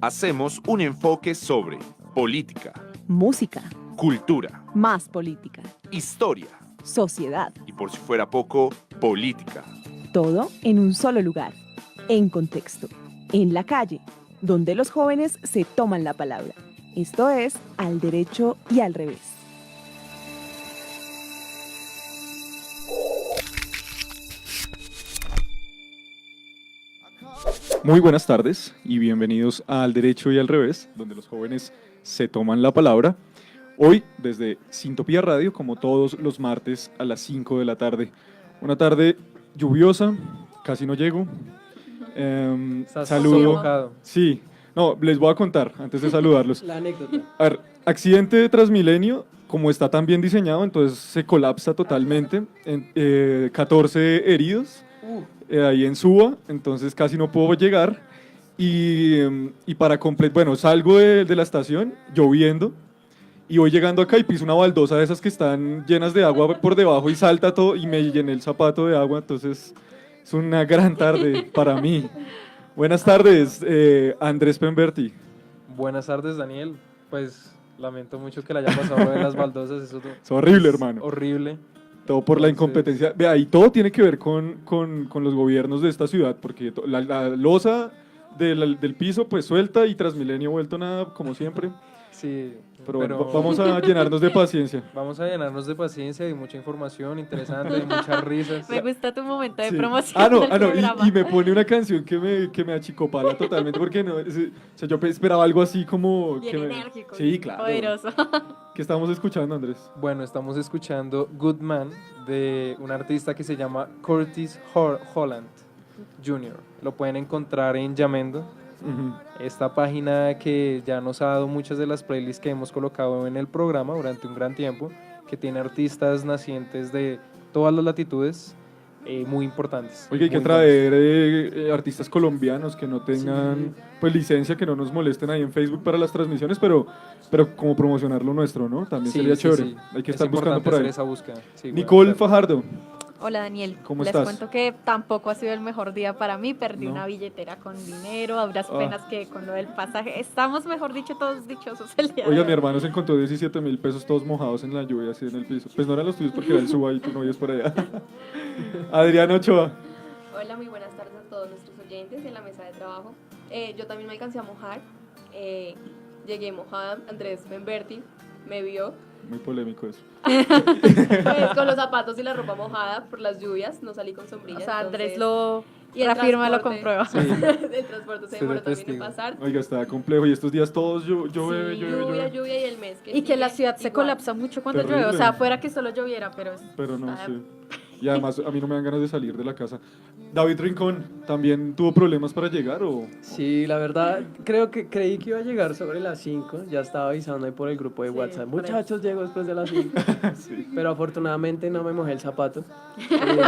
Hacemos un enfoque sobre política, Música, cultura, más política, historia sociedad, y, por si fuera poco, política. todo en un solo lugar, en contexto, en la calle, donde los jóvenes se toman la palabra. Esto es Al Derecho y al Revés. Muy buenas tardes y bienvenidos a Al Derecho y al Revés, donde los jóvenes se toman la palabra. Hoy, desde Sintopía Radio, como todos los martes a las 5 de la tarde. Una tarde lluviosa, casi no llego. Saludo. Equivocado. Sí, no, les voy a contar antes de saludarlos. La anécdota. A ver, accidente de Transmilenio, como está tan bien diseñado, entonces se colapsa totalmente. 14 heridos. Ahí en Suba, entonces casi no puedo llegar y para completar, bueno, salgo de la estación lloviendo y voy llegando acá y piso una baldosa de esas que están llenas de agua por debajo y salta todo y me llené el zapato de agua, entonces es una gran tarde para mí. Buenas tardes, Andrés Pemberti. Buenas tardes, Daniel. Pues lamento mucho que le haya pasado en las baldosas. Eso Es horrible, hermano. Horrible. Todo por la Entonces- incompetencia. Vea, y todo tiene que ver con los gobiernos de esta ciudad, porque la losa del piso pues suelta y Transmilenio vuelto nada, como siempre. Sí, Pero, bueno, vamos a llenarnos de paciencia. vamos a llenarnos de paciencia y mucha información interesante, de muchas risas. Me gusta tu momento de Sí. promoción Ah, no, del programa. y me pone una canción que me achicopala totalmente, porque no, o sea, yo esperaba algo así como... Bien que me- enérgico. Sí, claro. Poderoso. ¿Qué estamos escuchando, Andrés? Bueno, estamos escuchando Good Man de un artista que se llama Curtis Holland Jr. Lo pueden encontrar en Yamendo. Ujú. Esta página que ya nos ha dado muchas de las playlists que hemos colocado en el programa durante un gran tiempo, que tiene artistas nacientes de todas las latitudes, muy importantes. Oye, hay que muy traer artistas colombianos que no tengan pues licencia, que no nos molesten ahí en Facebook para las transmisiones, pero como promocionar lo nuestro, ¿no? También Sí, sería sí, chévere. sí. Hay que Es estar buscando importante por hacer ahí. esa búsqueda. Sí, Nicole bueno, Fajardo, Hola Daniel, ¿Cómo les estás? cuento que tampoco ha sido el mejor día para mí, perdí No. una billetera con dinero, a duras Ah. penas que con lo del pasaje, estamos mejor dicho todos dichosos el día oiga, de mi hoy. hermano se encontró 17.000 pesos todos mojados en la lluvia, así en el piso. Pues no eran los tuyos porque era el suba y tu novia es por allá. Adriana Ochoa. Hola, muy buenas tardes a todos nuestros oyentes en la mesa de trabajo. Yo también me alcancé a mojar. Llegué mojada. Andrés Pemberti me vio Muy polémico eso. pues, con los zapatos y la ropa mojada por las lluvias. No salí con O sombrilla. sea, Andrés entonces- lo y el reafirma, lo transporte. comprueba. Sí. El transporte se Seré demoró también en testigo. pasar. Oiga, está complejo y estos días todos llueve, Sí, llueve, lluvia, llueve. lluvia y el mes. Y que la sigue ciudad se igual. colapsa mucho cuando Terrible. llueve, o sea, fuera que solo lloviera, pero... Pero no está- sé. Y además a mí no me dan ganas de salir de la casa. David Rincón, ¿también tuvo problemas para llegar o...? Sí, la verdad, creí que iba a llegar sobre las 5, ya estaba avisando ahí por el grupo de Sí, WhatsApp. por ahí. Muchachos, llego después de las 5, Sí. pero afortunadamente no me mojé el zapato.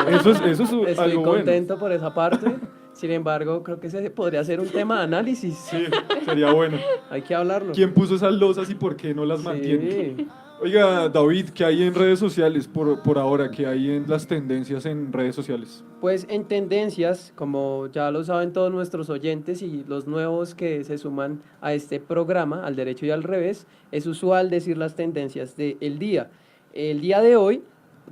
Eso es Estoy algo bueno. contento por esa parte, sin embargo, creo que ese podría ser un tema de análisis. Sí, sería bueno. Hay que hablarlo. ¿Quién puso esas losas y por qué no las mantiene? Sí. Oiga, David, ¿qué hay en redes sociales por ahora? ¿Qué hay en las tendencias en redes sociales? Pues en tendencias, como ya lo saben todos nuestros oyentes y los nuevos que se suman a este programa, al derecho y al revés, es usual decir las tendencias del día. El día de hoy,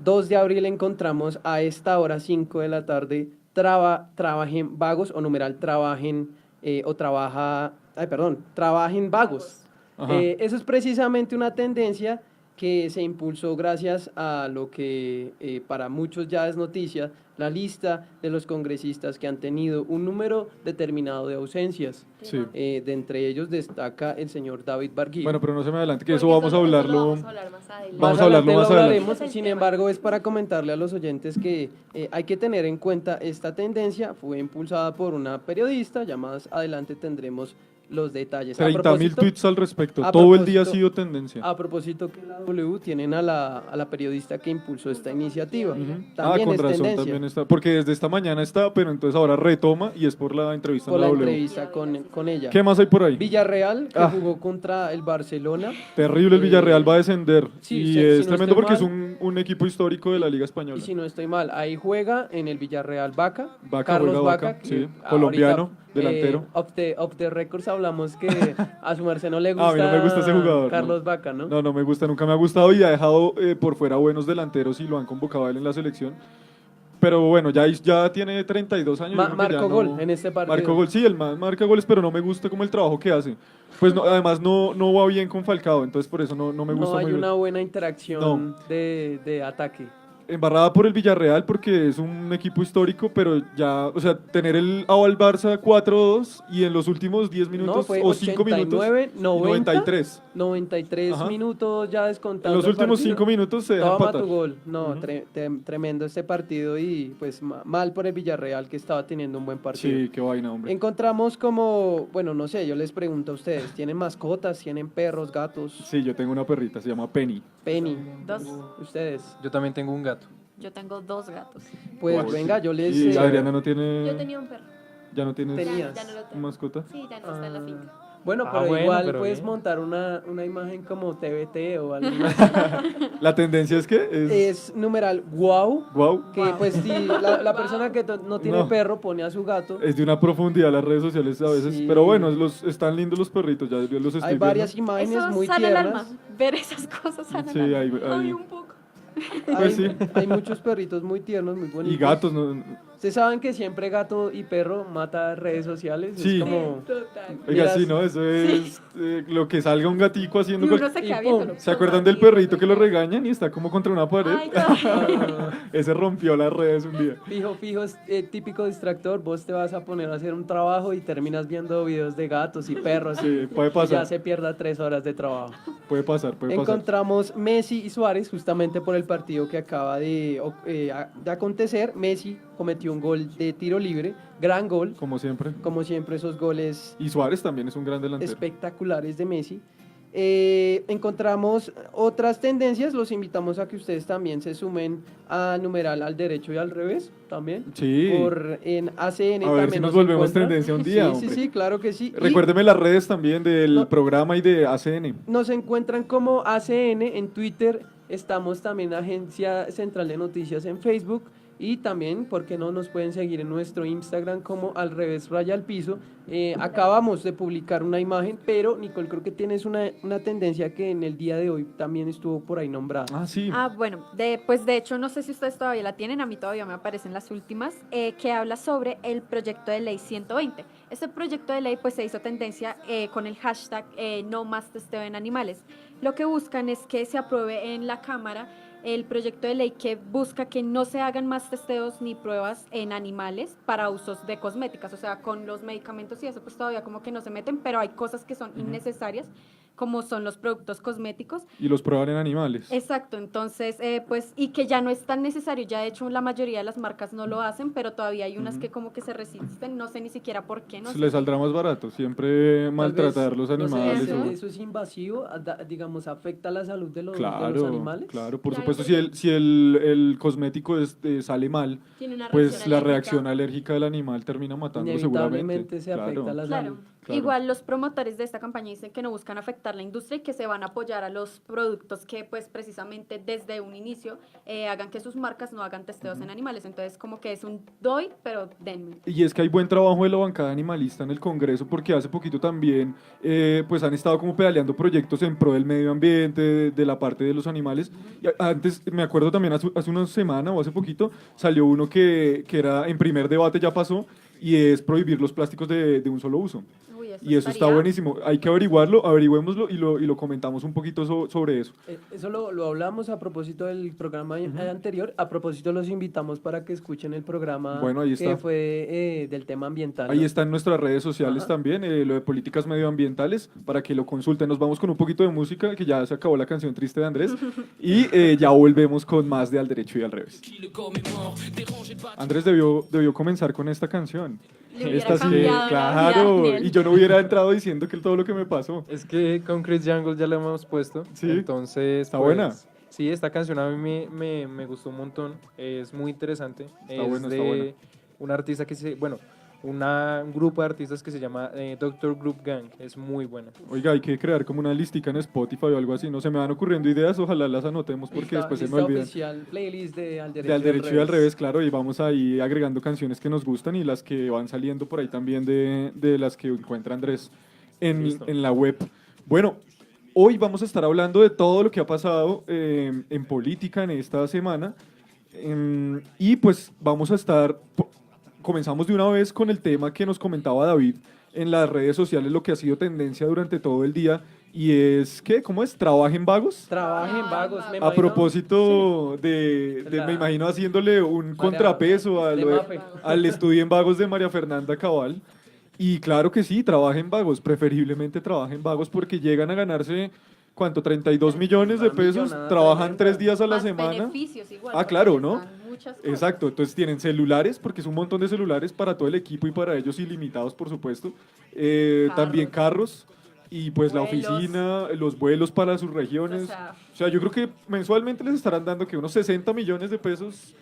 2 de abril, encontramos a esta hora, 5 de la tarde, trabajen vagos o numeral trabajen trabajen vagos. Ajá. Eso es precisamente una tendencia que se impulsó gracias a lo que para muchos ya es noticia, la lista de los congresistas que han tenido un número determinado de ausencias. Sí. De entre ellos destaca el señor David Barguil. Bueno, pero no se me adelante, que Porque eso vamos a eso lo hablarlo. vamos a hablar más adelante. Vamos a hablarlo más adelante. hablaremos, Ese es el sin tema. embargo, es para comentarle a los oyentes que hay que tener en cuenta esta tendencia. Fue impulsada por una periodista, ya más adelante tendremos los detalles. 30.000 tweets al respecto. a Todo el día ha propósito- sido tendencia. A propósito que la W tienen a la periodista que impulsó esta iniciativa. Ujú. También Con es razón, tendencia. también está. Porque desde esta mañana está, pero entonces ahora retoma y es por la entrevista Por en la la W. entrevista con ella. ¿Qué más hay por ahí? Villarreal, que Ah. jugó contra el Barcelona. Terrible, el Villarreal va a descender. sí, y si es no tremendo estoy porque es mal. un equipo histórico de la Liga Española. Y si no estoy mal, ahí juega en el Villarreal Vaca. Vaca, Carlos juega Vaca, Vaca, que sí, ahorita colombiano. delantero. Off the records hablamos que a su merced no le A gusta, mí no me gusta ese jugador, Carlos no. Vaca, ¿no? No, no me gusta, nunca me ha gustado y ha dejado por fuera buenos delanteros y lo han convocado a él en la selección. Pero bueno, ya tiene 32 años. yo creo que Marcó ya no- gol en este partido. Marcó gol, sí, el man marca goles, pero no me gusta como el trabajo que hace. Pues no, además no va bien con Falcao, entonces por eso no me gusta No hay muy bien. una buena interacción No. de ataque. Embarrada por el Villarreal porque es un equipo histórico, pero ya, o sea, tener al Barça 4-2 y en los últimos 10 No, minutos fue o 5 minutos, 89, 90, 93. 93 Ajá. minutos ya En descontando. los el últimos partido. 5 minutos se deja Toma empatar. tu gol. No, Ujú. tremendo este partido y pues mal por el Villarreal que estaba teniendo un buen partido. Sí, qué vaina, hombre. Encontramos como, bueno, no sé, yo les pregunto a ustedes, ¿tienen mascotas? ¿Tienen perros, gatos? Sí, yo tengo una perrita, se llama Penny. Penny, 2. ustedes. Yo también tengo un gato. Yo tengo 2 gatos. Pues Guau, venga, sí. yo les... Y eh, Adriana no Yo tiene, tenía un perro. ya no tienes Tenías. Ya no lo tengo. mascota. Sí, ya no está en la Ah. finca. Bueno, Ah, pero bueno, igual pero puedes bien. montar una imagen como TBT o algo La tendencia es que Es numeral wow, wow, que pues si la persona que no tiene No. perro pone a su gato. es de una profundidad las redes sociales a veces, Sí. pero bueno, están lindos los perritos, ya yo los estoy Hay varias viendo. imágenes Eso muy sana el alma. tiernas. Ver esas cosas sana Sí, el alma. hay- un poco. Pues sí. Hay muchos perritos muy tiernos, muy bonitos. Y gatos, ¿no? Ustedes saben que siempre gato y perro mata redes sociales. Sí. Es como... Total. Oiga, Miras- sí, ¿no? Eso es lo que salga un gatico haciendo Y uno cualquier... se queda y pum, viéndolo. ¿Se acuerdan del perrito que lo regañan y está como contra una pared? Ay, no. Ese rompió las redes un día. Fijo, es típico distractor. Vos te vas a poner a hacer un trabajo y terminas viendo videos de gatos y perros. Sí, puede Y pasar. ya se pierda 3 horas de trabajo. Puede pasar. Encontramos Messi y Suárez justamente por el partido que acaba de acontecer. Messi cometió un gol de tiro libre, gran gol, Como siempre. como siempre esos goles Y Suárez también es un gran delantero. espectaculares de Messi. Encontramos otras tendencias, los invitamos a que ustedes también se sumen a numeral al derecho y al revés también. Sí. En ACN A ver también si nos nos volvemos encuentran. tendencia un día, Sí, sí, hombre. sí, claro que sí. Y Recuérdeme las redes también del No. programa y de ACN. nos encuentran como ACN en Twitter, estamos también Agencia Central de Noticias en Facebook y también, ¿por qué no nos pueden seguir en nuestro Instagram como al revés raya al piso? Acabamos de publicar una imagen, pero Nicole, creo que tienes una tendencia que en el día de hoy también estuvo por ahí nombrada. Ah, sí. Ah, bueno, pues de hecho no sé si ustedes todavía la tienen, a mí todavía me aparecen las últimas, que habla sobre el proyecto de ley 120. Este proyecto de ley pues se hizo tendencia con el hashtag no más testeo en animales. Lo que buscan es que se apruebe en la Cámara el proyecto de ley que busca que no se hagan más testeos ni pruebas en animales para usos de cosméticas, o sea, con los medicamentos y eso pues todavía como que no se meten, pero hay cosas que son innecesarias, como son los productos cosméticos. Y los prueban en animales. Exacto, entonces, pues, y que ya no es tan necesario, ya de hecho la mayoría de las marcas no lo hacen, pero todavía hay unas que como que se resisten, no sé ni siquiera por qué, no sé. Les saldrá más barato. Siempre maltratar los No sé, animales. eso- o- eso es invasivo, digamos, afecta la salud de los Claro, animales. claro, por Claro, supuesto, porque- si el cosmético sale mal, Tiene una pues reacción la alérgica. reacción alérgica del animal termina matándolo seguramente. Inevitablemente se afecta la Claro. salud. Claro. Igual los promotores de esta campaña dicen que no buscan afectar la industria y que se van a apoyar a los productos que pues precisamente desde un inicio hagan que sus marcas no hagan testeos en animales, entonces como que es un doy, pero denme. Y es que hay buen trabajo de la bancada animalista en el Congreso porque hace poquito también pues han estado como pedaleando proyectos en pro del medio ambiente, de la parte de los animales. Y antes, me acuerdo también hace una semana o hace poquito, salió uno que era en primer debate, ya pasó, y es prohibir los plásticos de un solo uso. Uy, Y eso está estaría- buenísimo. Hay que averigüémoslo y lo comentamos un poquito sobre eso. Eso lo hablamos a propósito del programa anterior. A propósito, los invitamos para que escuchen el programa Bueno, ahí que está. fue del tema ambiental. Ahí ¿no? está en nuestras redes sociales Ajá. también, lo de políticas medioambientales, para que lo consulten. Nos vamos con un poquito de música, que ya se acabó la canción triste de Andrés, y ya volvemos con más de Al Derecho y Al Revés. Andrés debió comenzar con esta canción. Le hubiera Esta sí, cambiado la vida a claro, Daniel. y yo no hubiera entrado diciendo que todo lo que me pasó. Es que con Chris Jungle ya lo hemos puesto. Sí. Entonces. Está buena. Sí, esta canción a mí me gustó un montón. Es muy interesante. Es buena, de está buena. un artista que un grupo de artistas que se llama Doctor Group Gang. Es muy buena. Oiga, hay que crear como una listica en Spotify o algo así. No se me van ocurriendo ideas, ojalá las anotemos porque después se me olvidan. Oficial playlist de Al De Derecho, al derecho y al revés, claro, y vamos ahí agregando canciones que nos gustan y las que van saliendo por ahí también de las que encuentra Andrés Listo. en la web. Bueno, hoy vamos a estar hablando de todo lo que ha pasado en política en esta semana. Y pues vamos a estar, comenzamos de una vez con el tema que nos comentaba David en las redes sociales, lo que ha sido tendencia durante todo el día, y es que, ¿cómo es? ¿Trabajen vagos? Trabajen vagos. me A imagino. propósito La- me imagino haciéndole un contrapeso a de lo de- Mafe. al Estudien Vagos de María Fernanda Cabal. Y claro que sí, trabajen vagos, preferiblemente trabajen vagos porque llegan a ganarse, ¿cuánto? 32 millones de Una pesos, millonada trabajan tremenda. 3 días a la Más semana. beneficios igual. Ah, porque claro, les ¿no? dan muchas cosas. Exacto, entonces tienen celulares, porque es un montón de celulares para todo el equipo y para ellos ilimitados, por supuesto. También carros y pues la Vuelos. oficina, los vuelos para sus regiones. O sea, yo creo que mensualmente les estarán dando que unos 60 millones de pesos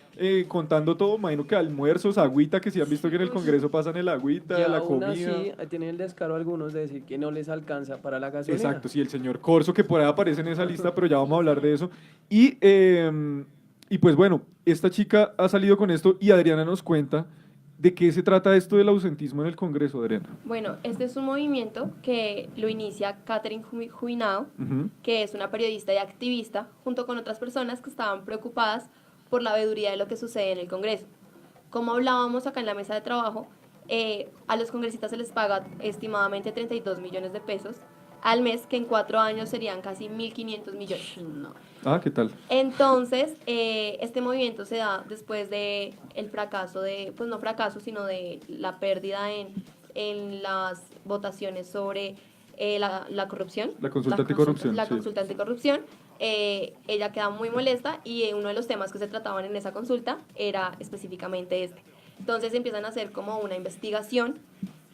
contando todo. Imagino que almuerzos, agüita, que si han visto que en el Congreso pasan el agüita, Y la aún comida. así, tienen el descaro algunos de decir que no les alcanza para la gasolina. Exacto, sí, el señor Corso, que por ahí aparece en esa lista, pero ya vamos a hablar de eso. Y pues bueno, esta chica ha salido con esto y Adriana nos cuenta de qué se trata esto del ausentismo en el Congreso, Adriana. Bueno, este es un movimiento que lo inicia Catherine Juinao, Ujú. que es una periodista y activista, junto con otras personas que estaban preocupadas por la veeduría de lo que sucede en el Congreso. Como hablábamos acá en la mesa de trabajo, a los congresistas se les paga estimadamente 32 millones de pesos al mes, que en 4 años serían casi 1.500 millones. Ah, ¿qué tal? Entonces, este movimiento se da después de el fracaso pues no fracaso, sino de la pérdida en las votaciones sobre la corrupción. La consulta anticorrupción, La sí. consulta anticorrupción. Ella queda muy molesta y uno de los temas que se trataban en esa consulta era específicamente este. Entonces empiezan a hacer como una investigación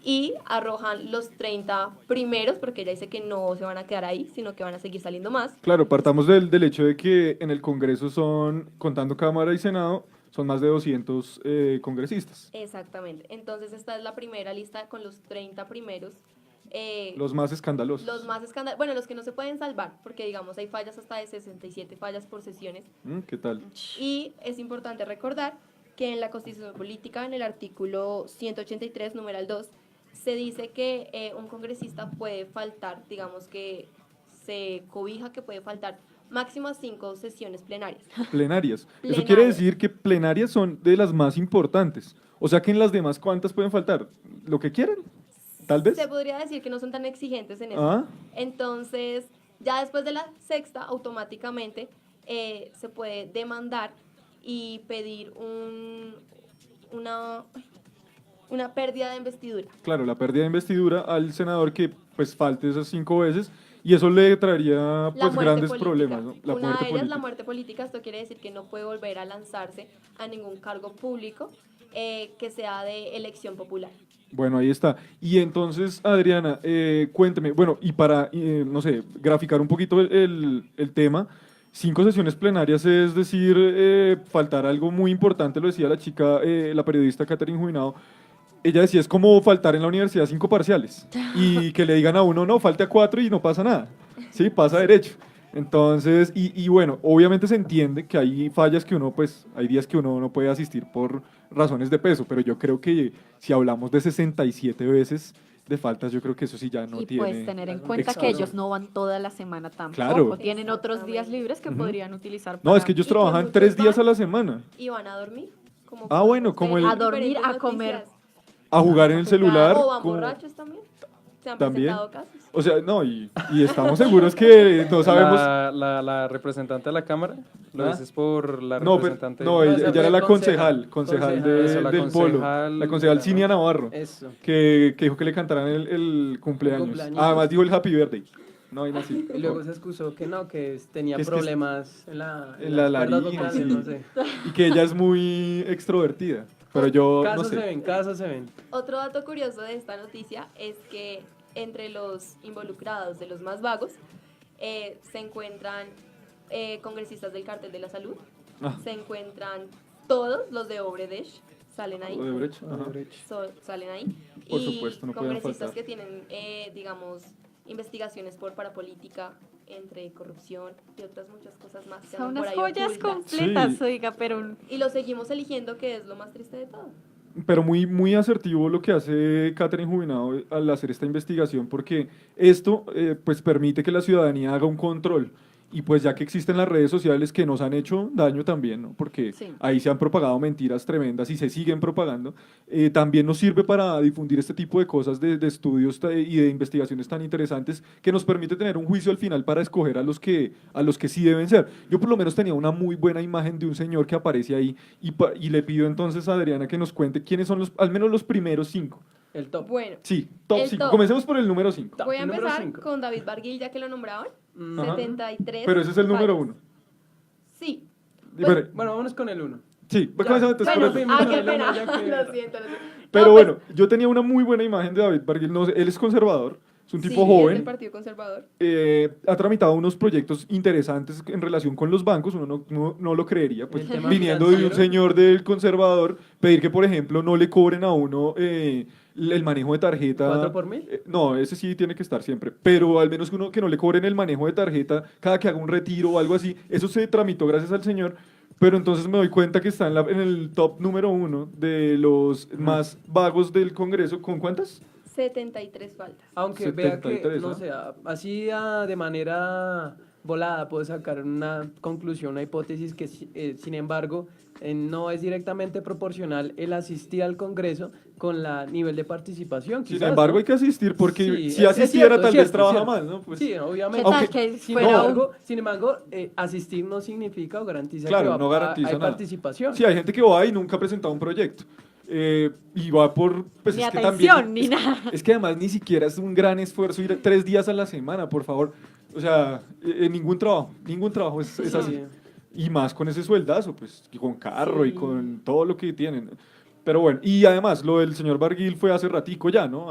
y arrojan los 30 primeros, porque ella dice que no se van a quedar ahí, sino que van a seguir saliendo más. Claro, partamos del hecho de que en el Congreso son, contando Cámara y Senado, son más de 200 congresistas. Exactamente. Entonces esta es la primera lista con los 30 primeros. Los más escandalosos. Los más escandalosos, bueno, los que no se pueden salvar, porque digamos hay fallas hasta de 67 fallas por sesiones. ¿Qué tal? Y es importante recordar que en la Constitución Política, en el artículo 183, numeral 2, se dice que un congresista puede faltar, digamos que se cobija que puede faltar máximo a 5 sesiones plenarias. Plenarias. Eso Plenarias. quiere decir que plenarias son de las más importantes. O sea que en las demás, ¿cuántas pueden faltar? ¿Lo que quieran? Tal vez. Se podría decir que no son tan exigentes en eso. Ah, Entonces, ya después de la sexta, automáticamente se puede demandar y pedir una pérdida de investidura. claro, la pérdida de investidura al senador que pues falte esas 5 veces y eso le traería La pues muerte grandes política. problemas, ¿no? La Una muerte de ellas, la política. muerte política. Esto quiere decir que no puede volver a lanzarse a ningún cargo público que sea de elección popular. Bueno, ahí está. Y entonces, Adriana, cuénteme, bueno, y para, no sé, graficar un poquito el tema, 5 sesiones plenarias es decir, faltar algo muy importante, lo decía la chica, la periodista Catherine Juinao, ella decía, es como faltar en la universidad 5 parciales y que le digan a uno, no, falte a 4 y no pasa nada, ¿sí? Pasa derecho. Entonces, y bueno, obviamente se entiende que hay fallas que uno, pues, hay días que uno no puede asistir por razones de peso, pero yo creo que si hablamos de 67 veces de faltas, yo creo que eso sí ya no y tiene... pues tener en cuenta que excusa. ellos no van toda la semana tampoco. Claro. Tienen otros días Exactamente. libres que Ujú. podrían utilizar No, para es que ellos Y que trabajan muchos 3 días van- a la semana, Y van a dormir. Como Ah, bueno, podemos como ver el- en A dormir, diferentes a comer. noticias. a jugar en el celular. O van como- borrachos también. Se han También. presentado casos. O sea, no, y estamos seguros que no sabemos... La representante de la Cámara, lo ¿Ah? dices por la No, representante. no, esa ella fue era la concejal. concejal Concejal. La del Polo, concejal- la concejal Cinia Navarro, Eso. que dijo que le cantaran el cumpleaños. cumpleaños. Además dijo el Happy Birthday. No, y así. Y luego se excusó que no, que tenía Que es que problemas en la en la las cuerdas laringe, vocales, sí. no sé. Y que ella es muy extrovertida. Pero yo no Casos se sé. ven, casos se ven. Otro dato curioso de esta noticia es que entre los involucrados de los más vagos se encuentran congresistas del Cártel de la Salud, Ah. se encuentran todos los de Obredesh, salen ahí. Odebrecht, ajá. Salen ahí. Por y supuesto, no podían congresistas faltar. que tienen, digamos, investigaciones por parapolítica, entre corrupción y otras muchas cosas más. que Son andan unas por ahí joyas ocultas. completas, Sí. oiga, pero Y lo seguimos eligiendo, que es lo más triste de todo. Pero muy, muy asertivo lo que hace Catherine Jubinado al hacer esta investigación, porque esto pues permite que la ciudadanía haga un control. Y pues ya que existen las redes sociales que nos han hecho daño también, ¿no? Porque Sí. ahí se han propagado mentiras tremendas y se siguen propagando, también nos sirve para difundir este tipo de cosas de estudios y de investigaciones tan interesantes que nos permite tener un juicio al final para escoger a los que sí deben ser. Yo por lo menos tenía una muy buena imagen de un señor que aparece ahí y le pido entonces a Adriana que nos cuente quiénes son al menos los primeros 5. El top. Bueno, Sí, top El 5. top. Comencemos por el número 5. voy a número empezar cinco. con David Barguil, ya que lo nombraban. Ajá. 73. Pero ese es el número fallas. 1. Sí. Pero, Bueno, vámonos con el 1. sí, comencemos entonces por Bueno, el- qué el uno, pena. ya que- Lo siento. Pero No, pues, bueno, yo tenía una muy buena imagen de David Barguil. No sé, él es conservador, es un tipo sí, es joven. del Partido Conservador. Ha tramitado unos proyectos interesantes en relación con los bancos, uno no lo creería, pues El tema viniendo de un financiero. señor del conservador, pedir que, por ejemplo, no le cobren a uno el manejo de tarjeta. 4 por mil. No, ese sí tiene que estar siempre, pero al menos uno que no le cobren el manejo de tarjeta cada que haga un retiro o algo así, eso se tramitó gracias al señor. Pero entonces me doy cuenta que está en el top número 1 de los más vagos del Congreso. ¿Con cuántas? 73 faltas. Aunque vea que, 73, no ¿no? sé, así de manera volada puedo sacar una conclusión, una hipótesis que, sin embargo, no es directamente proporcional el asistir al Congreso con la nivel de participación. Sin quizás, embargo, ¿no? hay que asistir porque Sí, si es asistiera cierto, tal es vez cierto, trabaja es cierto. más, ¿no? Pues, Sí, obviamente. ¿Qué tal Aunque- que Sin fuera embargo, asistir no significa o garantiza Claro, que va no garantiza hay nada. participación. Sí, hay gente que va y nunca ha presentado un proyecto. Y va por... Pues Ni es que atención, también, ni nada. Es que además ni siquiera es un gran esfuerzo ir 3 días a la semana, por favor. O sea, ningún trabajo es así. Sí. Y más con ese sueldazo, pues, y con carro y Sí. con todo lo que tienen. Pero bueno, y además lo del señor Barguil fue hace ratico ya, ¿no?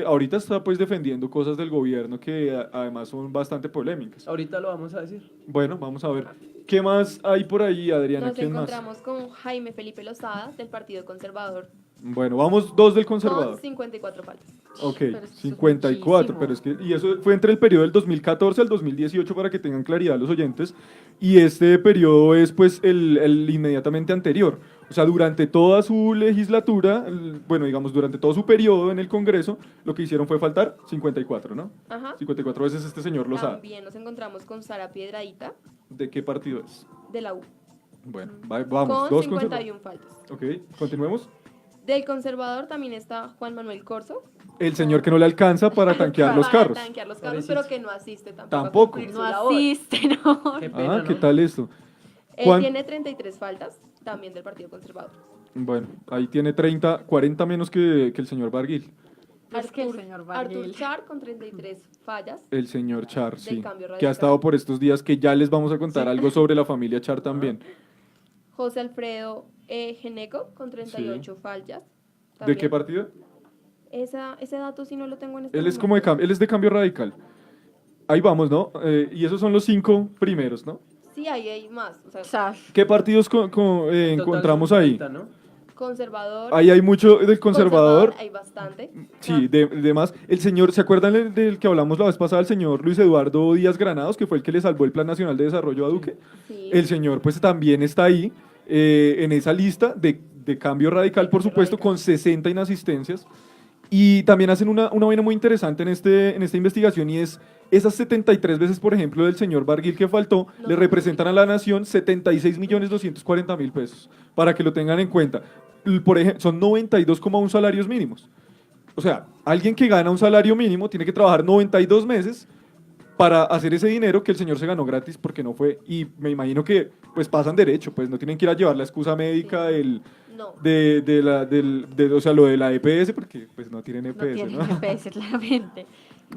Ahorita está pues defendiendo cosas del gobierno que además son bastante polémicas. Ahorita lo vamos a decir. Bueno, vamos a ver. ¿Qué más hay por ahí, Adriana? Nos ¿Quién más? encontramos con Jaime Felipe Lozada, del Partido Conservador, Bueno, vamos 2 del con conservador. 54 faltas. Ok, Pero eso es 54, muchísimo. pero es que, y eso fue entre el periodo del 2014 al 2018 para que tengan claridad los oyentes, y este periodo es pues el inmediatamente anterior, o sea, durante toda su legislatura, bueno, digamos, durante todo su periodo en el Congreso, lo que hicieron fue faltar 54, ¿no? Ajá. 54 veces este señor Lozada. También nos encontramos con Sara Piedradita, ¿De qué partido es? de la U, Bueno, vamos, con dos 51 faltas. Ok, continuemos. Del Conservador también está Juan Manuel Corso. El señor que no le alcanza para tanquear los para carros. tanquear los carros, Pobrecito. pero que no asiste tampoco. Tampoco. A cumplir su No labor. asiste, no. Qué pena, Ah, ¿qué ¿no? tal esto? Él Juan- tiene 33 faltas, también del Partido Conservador. Bueno, ahí tiene 30, 40 menos que el señor Barguil. Es que el señor Barguil. Artur Char con 33 fallas. El señor Char, Del sí. Cambio Que ha Radical. estado por estos días, que ya les vamos a contar algo sobre la familia Char también. José Alfredo Geneco con 38 fallas. ¿De también. qué partido? Ese dato sí no lo tengo en este Él es momento. él es de Cambio Radical. Ahí vamos, ¿no? Y esos son los 5 primeros, ¿no? Sí, ahí hay más. O sea, O sea, ¿Qué partidos En total encontramos son ahí? 30, ¿no? conservador. Ahí hay mucho del conservador. Hay bastante. Sí, de más. El señor, ¿se acuerdan del que hablamos la vez pasada, el señor Luis Eduardo Díaz Granados, que fue el que le salvó el Plan Nacional de Desarrollo a Duque? Sí. El señor, pues también está ahí, en esa lista de Cambio Radical, por Cambio supuesto, Radical. con 60 inasistencias. Y también hacen una vaina muy interesante en esta investigación, y es esas 73 veces, por ejemplo, del señor Barguil que faltó, No. le representan a la nación 76.240.000 pesos, para que lo tengan en cuenta. Por ejemplo, son 92,1 salarios mínimos. O sea, alguien que gana un salario mínimo tiene que trabajar 92 meses para hacer ese dinero que el señor se ganó gratis porque no fue. Y me imagino que pues pasan derecho, pues no tienen que ir a llevar la excusa médica Sí. No. o sea, lo de la EPS, porque pues no tienen no EPS, tiene ¿no? GPS, claramente.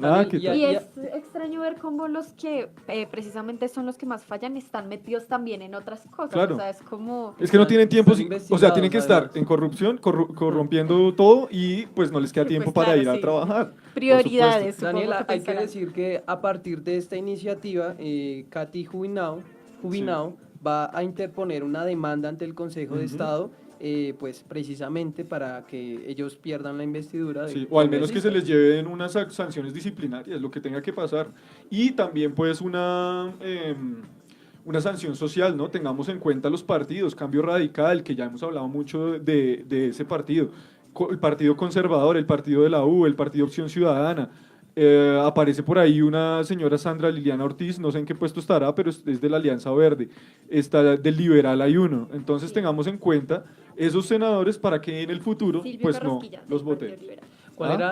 Ah, ¿qué Y- tal? Y es extraño ver cómo los que precisamente son los que más fallan están metidos también en otras cosas. Claro. O sea, es como... Es que no tienen tiempo, Están o sea, tienen que investigados, estar además. en corrupción, corrompiendo todo, y pues no les queda Sí, tiempo pues, para claro, ir a sí. trabajar. Prioridades. supongo Daniela, hay que pensarán. decir que a partir de esta iniciativa, Katy Jubinao va a interponer una demanda ante el Consejo de Ujú. Estado pues precisamente para que ellos pierdan la investidura. Sí, o al menos que se les lleven unas sanciones disciplinarias, lo que tenga que pasar. Y también pues una sanción social, ¿no? Tengamos en cuenta los partidos, Cambio Radical, que ya hemos hablado mucho de ese partido, el Partido Conservador, el Partido de la U, el Partido Opción Ciudadana. Aparece por ahí una señora Sandra Liliana Ortiz, no sé en qué puesto estará, pero es de la Alianza Verde, está del Liberal hay uno. Entonces tengamos en cuenta esos senadores para que en el futuro Silvio pues no Carrasquilla, los del Partido voten. Liberal.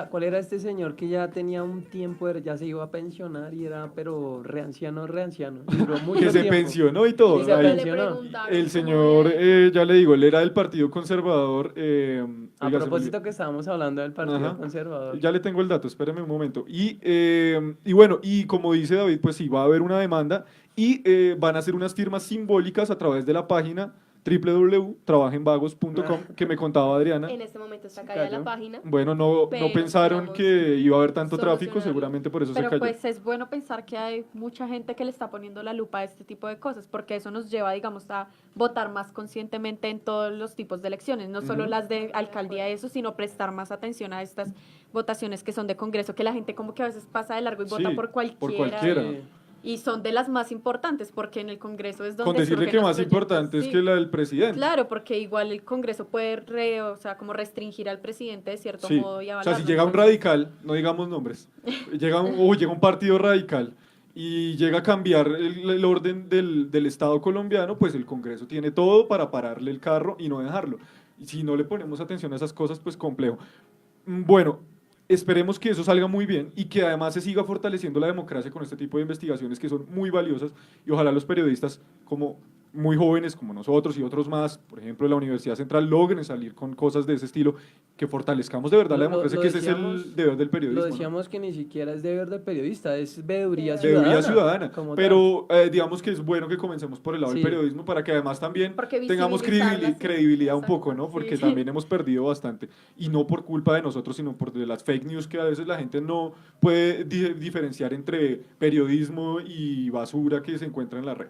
¿Cuál era este señor que ya tenía un tiempo, ya se iba a pensionar y era, pero reanciano? Duró mucho Que se tiempo. pensionó y todo. Y se Ahí. Le pensionó. preguntaron El cómo señor, era. ya le digo, él era del Partido Conservador. A oiga, propósito que estábamos hablando del Partido Ajá. Conservador. Ya le tengo el dato, espéreme un momento. Y bueno, y como dice David, pues sí, va a haber una demanda y van a hacer unas firmas simbólicas a través de la página www.trabajenvagos.com que me contaba Adriana. En este momento está caída cayó. la página. Bueno, no Pero, pensaron digamos, que iba a haber tanto tráfico, solucionarlo. seguramente por eso se Pero cayó. pues es bueno pensar que hay mucha gente que le está poniendo la lupa a este tipo de cosas, porque eso nos lleva, digamos, a votar más conscientemente en todos los tipos de elecciones, no solo Ujú. las de alcaldía, eso, sino prestar más atención a estas votaciones que son de Congreso, que la gente como que a veces pasa de largo y vota Sí, por cualquiera. cualquiera. Y son de las más importantes, porque en el Congreso es donde Con decirle surgen que los más proyectos. importante es Sí. que la del presidente. Claro, porque igual el Congreso puede, o sea, como restringir al presidente de cierto Sí. modo y O sea, avalarlo. si llega un Entonces, radical, no digamos nombres, llega un partido radical y llega a cambiar el orden del Estado colombiano, pues el Congreso tiene todo para pararle el carro y no dejarlo. Y si no le ponemos atención a esas cosas, pues complejo. Bueno, esperemos que eso salga muy bien y que además se siga fortaleciendo la democracia con este tipo de investigaciones que son muy valiosas y ojalá los periodistas como muy jóvenes como nosotros y otros más, por ejemplo de la Universidad Central, logren salir con cosas de ese estilo, que fortalezcamos de verdad la democracia, que ese es el deber del periodismo. Lo ¿no? decíamos que ni siquiera es deber del periodista, es veeduría Debería ciudadana. ciudadana, como pero digamos que es bueno que comencemos por el lado del Sí. periodismo para que además también Porque tengamos visibilizarlas, sí. credibilidad un Exacto, poco, ¿no? Porque sí. también hemos perdido bastante y no por culpa de nosotros, sino por de las fake news que a veces la gente no puede diferenciar entre periodismo y basura que se encuentra en la red.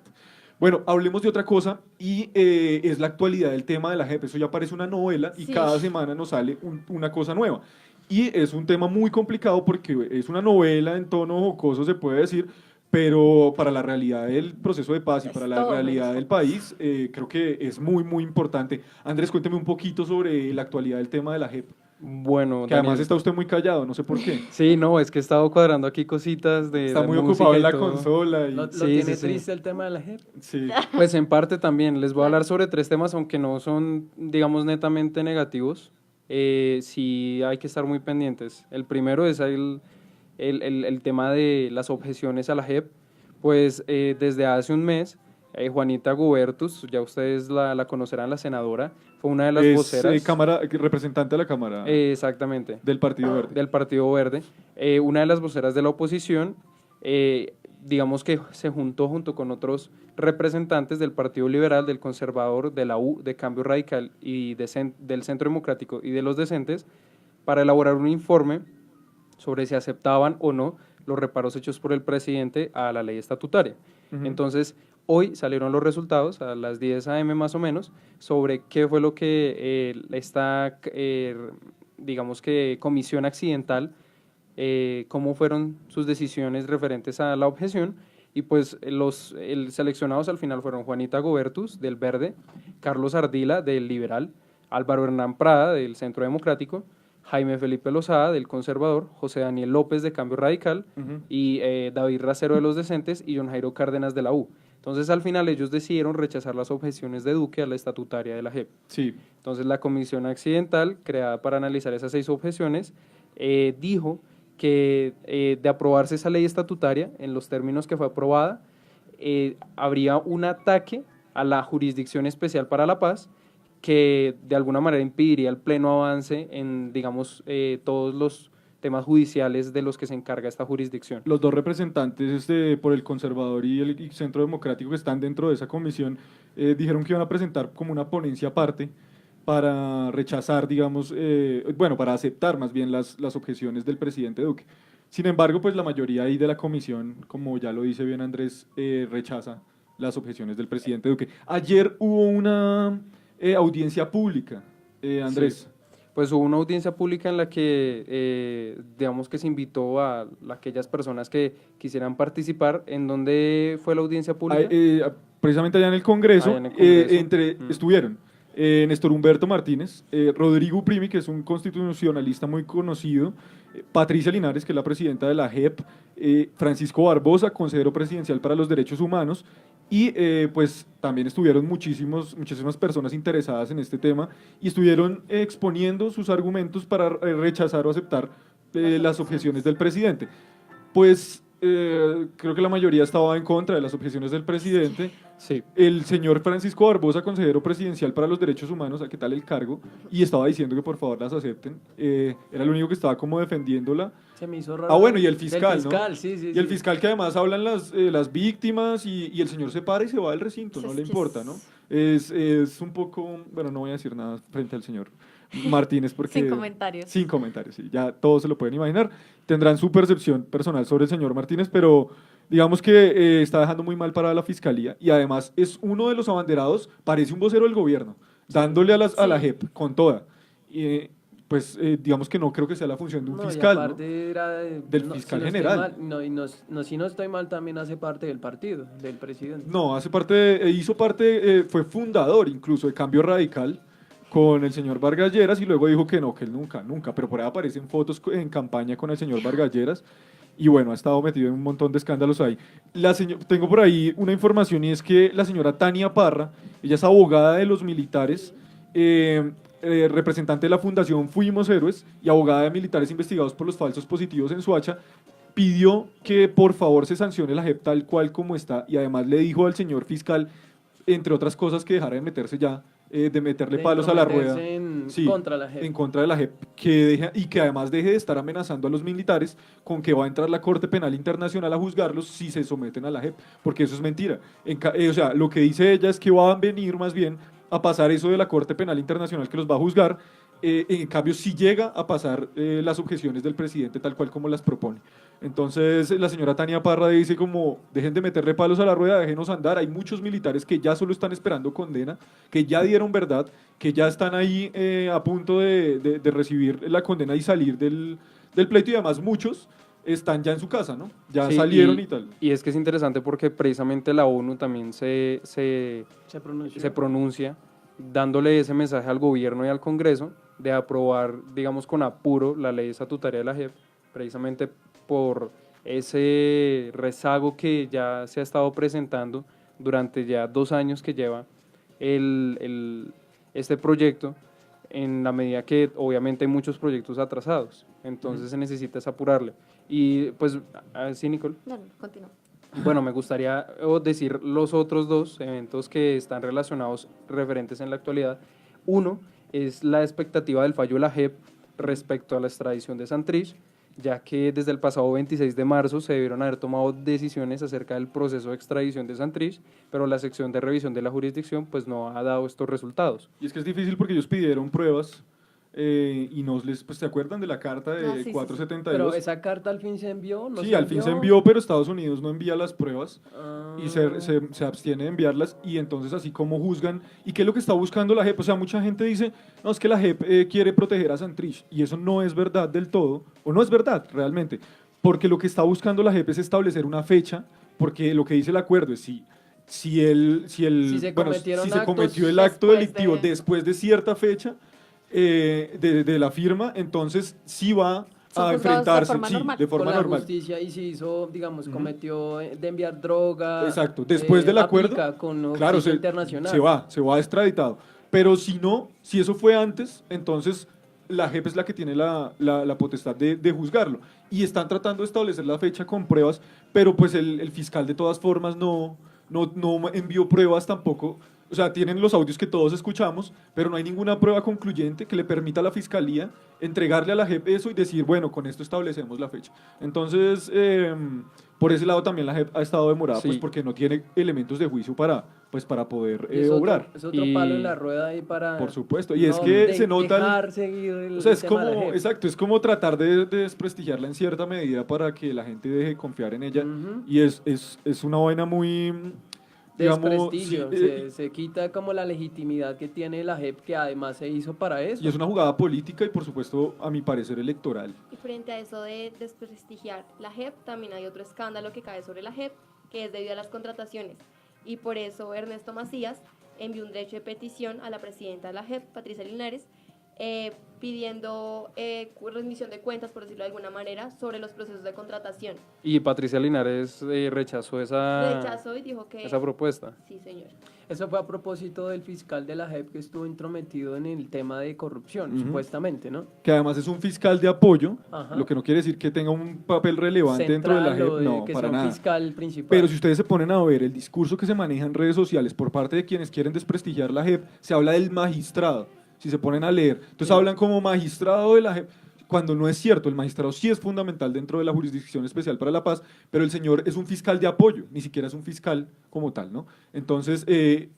Bueno, hablemos de otra cosa y es la actualidad del tema de la JEP. Eso ya parece una novela y Sí. cada semana nos sale una cosa nueva. Y es un tema muy complicado porque es una novela en tono jocoso, se puede decir, pero para la realidad del proceso de paz y Es para la todo realidad menos del país, creo que es muy, muy importante. Andrés, cuénteme un poquito sobre la actualidad del tema de la JEP, Bueno, que además Daniel, está usted muy callado, no sé por qué. sí, no, es que he estado cuadrando aquí cositas de Está de muy música ocupado en y la todo. consola. Y, Lo Sí, tiene sí, sí. triste el tema de la JEP. sí. Pues en parte también, les voy a hablar sobre 3 temas, aunque no son, digamos, netamente negativos. Sí hay que estar muy pendientes. El primero es el tema de las objeciones a la JEP. Pues desde hace un mes, Juanita Gubertus, ya ustedes la conocerán, la senadora, fue una de las Es voceras. representante de la Cámara Exactamente. del Partido Verde. Del Partido Verde, una de las voceras de la oposición, digamos que se juntó junto con otros representantes del Partido Liberal, del Conservador, de la U, de Cambio Radical y del Centro Democrático y de los Decentes para elaborar un informe sobre si aceptaban o no los reparos hechos por el presidente a la ley estatutaria. Ujú. Entonces, hoy salieron los resultados a las 10 a.m. más o menos sobre qué fue lo que digamos que comisión accidental, cómo fueron sus decisiones referentes a la objeción, y pues los seleccionados al final fueron Juanita Gobertus, del Verde, Carlos Ardila, del Liberal, Álvaro Hernán Prada, del Centro Democrático, Jaime Felipe Lozada, del Conservador, José Daniel López, de Cambio Radical, Ujú. y David Racero, de los Decentes, y John Jairo Cárdenas, de la U. Entonces, al final, ellos decidieron rechazar las objeciones de Duque a la estatutaria de la JEP. Sí. Entonces, la comisión accidental, creada para analizar esas 6 objeciones, dijo que de aprobarse esa ley estatutaria, en los términos que fue aprobada, habría un ataque a la Jurisdicción Especial para la Paz, que de alguna manera impediría el pleno avance en, digamos, todos los temas judiciales de los que se encarga esta jurisdicción. Los dos representantes por el Conservador y el Centro Democrático que están dentro de esa comisión dijeron que iban a presentar como una ponencia aparte para rechazar, digamos, bueno, para aceptar más bien las objeciones del presidente Duque. Sin embargo, pues la mayoría ahí de la comisión, como ya lo dice bien Andrés, rechaza las objeciones del presidente Duque. Ayer hubo audiencia pública, Andrés. Pues hubo una audiencia pública en la que, digamos que se invitó a aquellas personas que quisieran participar. ¿En dónde fue la audiencia pública? Precisamente allá en el Congreso, Allá en el Congreso. estuvieron Néstor Humberto Martínez, Rodrigo Primi, que es un constitucionalista muy conocido, Patricia Linares, que es la presidenta de la JEP, Francisco Barbosa, consejero presidencial para los derechos humanos, y pues también estuvieron muchísimas personas interesadas en este tema y estuvieron exponiendo sus argumentos para rechazar o aceptar las objeciones del presidente. Pues creo que la mayoría estaba en contra de las objeciones del presidente. Sí. El señor Francisco Barbosa, consejero presidencial para los derechos humanos, ¿a qué tal el cargo? Y estaba diciendo que por favor las acepten. Era el único que estaba como defendiéndola. Se me hizo raro. Bueno, y el fiscal, ¿no? Sí, Y el fiscal que además hablan las víctimas y el señor se para y se va del recinto, no Es le que importa, ¿no? Es un poco, bueno, no voy a decir nada frente al señor Martínez porque... Sin comentarios. Sin comentarios, sí, ya todos se lo pueden imaginar. Tendrán su percepción personal sobre el señor Martínez, pero digamos que está dejando muy mal para la fiscalía y además es uno de los abanderados, parece un vocero del gobierno, dándole a la JEP con toda. Pues digamos que no creo que sea la función de un fiscal, y aparte era del fiscal si no general. estoy mal, si no estoy mal, también hace parte del partido, del presidente. No, fue fundador incluso de Cambio Radical con el señor Vargas Lleras y luego dijo que no, que él nunca, pero por ahí aparecen fotos en campaña con el señor Vargas Lleras y bueno, ha estado metido en un montón de escándalos ahí. Tengo por ahí una información y es que la señora Tania Parra, ella es abogada de los militares, representante de la Fundación Fuimos Héroes y abogada de militares investigados por los falsos positivos en Soacha, pidió que por favor se sancione la JEP tal cual como está y además le dijo al señor fiscal, entre otras cosas, que dejara de meterse ya, de meterle De palos a la rueda. contra la JEP. En contra de la JEP, y que además deje de estar amenazando a los militares con que va a entrar la Corte Penal Internacional a juzgarlos si se someten a la JEP, porque eso es mentira. O sea, lo que dice ella es que va a venir más bien a pasar eso de la Corte Penal Internacional que los va a juzgar, en cambio si llega a pasar las objeciones del presidente tal cual como las propone. Entonces la señora Tania Parra dice como, dejen de meterle palos a la rueda, déjenos andar, hay muchos militares que ya solo están esperando condena, que ya dieron verdad, que ya están ahí a punto de recibir la condena y salir del pleito y además muchos están ya en su casa, ¿no? Ya Sí, salieron y tal. Y es que es interesante porque precisamente la ONU también se pronuncia dándole ese mensaje al gobierno y al Congreso de aprobar, digamos, con apuro la ley estatutaria de la JEP, precisamente por ese rezago que ya se ha estado presentando durante ya 2 años que lleva este proyecto, en la medida que obviamente hay muchos proyectos atrasados, entonces se necesita es apurarle. Y pues, sí, Nicole. No, continúa. Bueno, me gustaría decir los otros 2 eventos que están relacionados, referentes en la actualidad. Uno es la expectativa del fallo de la JEP respecto a la extradición de Santrich, ya que desde el pasado 26 de marzo se debieron haber tomado decisiones acerca del proceso de extradición de Santrich, pero la sección de revisión de la jurisdicción pues no ha dado estos resultados. Y es que es difícil porque ellos pidieron pruebas y no les, pues, ¿se acuerdan de la carta de Ah, sí, sí, sí. 472? Pero esa carta al fin se envió, ¿no? Sí, al fin se envió, pero Estados Unidos no envía las pruebas y Ah. se abstiene de enviarlas y entonces así como juzgan. ¿Y qué es lo que está buscando la JEP? O sea, mucha gente dice, no, es que la JEP quiere proteger a Santrich y eso no es verdad del todo, o no es verdad realmente, porque lo que está buscando la JEP es establecer una fecha, porque lo que dice el acuerdo es si se cometió el actos acto después delictivo de- después de cierta fecha de la firma, entonces sí va Son a juzgados de enfrentarse forma normal. de forma con la normal. justicia y si hizo, digamos, Ujú. cometió de enviar droga. Exacto, después del acuerdo, aplica con claro, justicia se internacional. se va extraditado. Pero si no, si eso fue antes, entonces la JEP es la que tiene la potestad de juzgarlo. Y están tratando de establecer la fecha con pruebas, pero pues el fiscal de todas formas no envió pruebas tampoco. O sea, tienen los audios que todos escuchamos, pero no hay ninguna prueba concluyente que le permita a la fiscalía entregarle a la JEP eso y decir, bueno, con esto establecemos la fecha. Entonces, por ese lado también la JEP ha estado demorada, Sí. pues porque no tiene elementos de juicio para poder Y es obrar. es otro Y- palo en la rueda ahí para. Por supuesto, y es que se nota el- Dejar seguir el O sea, es tema de la como, JEP. exacto, es como tratar de desprestigiarla en cierta medida para que la gente deje de confiar en ella. Ujú. Y es una vaina muy, digamos, desprestigio, sí, se quita como la legitimidad que tiene la JEP, que además se hizo para eso. y es una jugada política y por supuesto, a mi parecer, electoral. Y frente a eso de desprestigiar la JEP, también hay otro escándalo que cae sobre la JEP, que es debido a las contrataciones. Y por eso Ernesto Macías envió un derecho de petición a la presidenta de la JEP, Patricia Linares, pidiendo rendición de cuentas, por decirlo de alguna manera, sobre los procesos de contratación. Y Patricia Linares rechazó Rechazó y dijo que... esa propuesta. Sí, señor. Eso fue a propósito del fiscal de la JEP que estuvo intrometido en el tema de corrupción, Ujú. supuestamente, ¿no? Que además es un fiscal de apoyo, Ajá. lo que no quiere decir que tenga un papel relevante dentro de la Central o JEP, no, que para sea un nada. fiscal principal. Pero si ustedes se ponen a ver el discurso que se maneja en redes sociales por parte de quienes quieren desprestigiar la JEP, se habla del magistrado, si se ponen a leer. Entonces Sí. hablan como magistrado de la JEP, cuando no es cierto, el magistrado sí es fundamental dentro de la Jurisdicción Especial para la Paz, pero el señor es un fiscal de apoyo, ni siquiera es un fiscal como tal, ¿no? Entonces,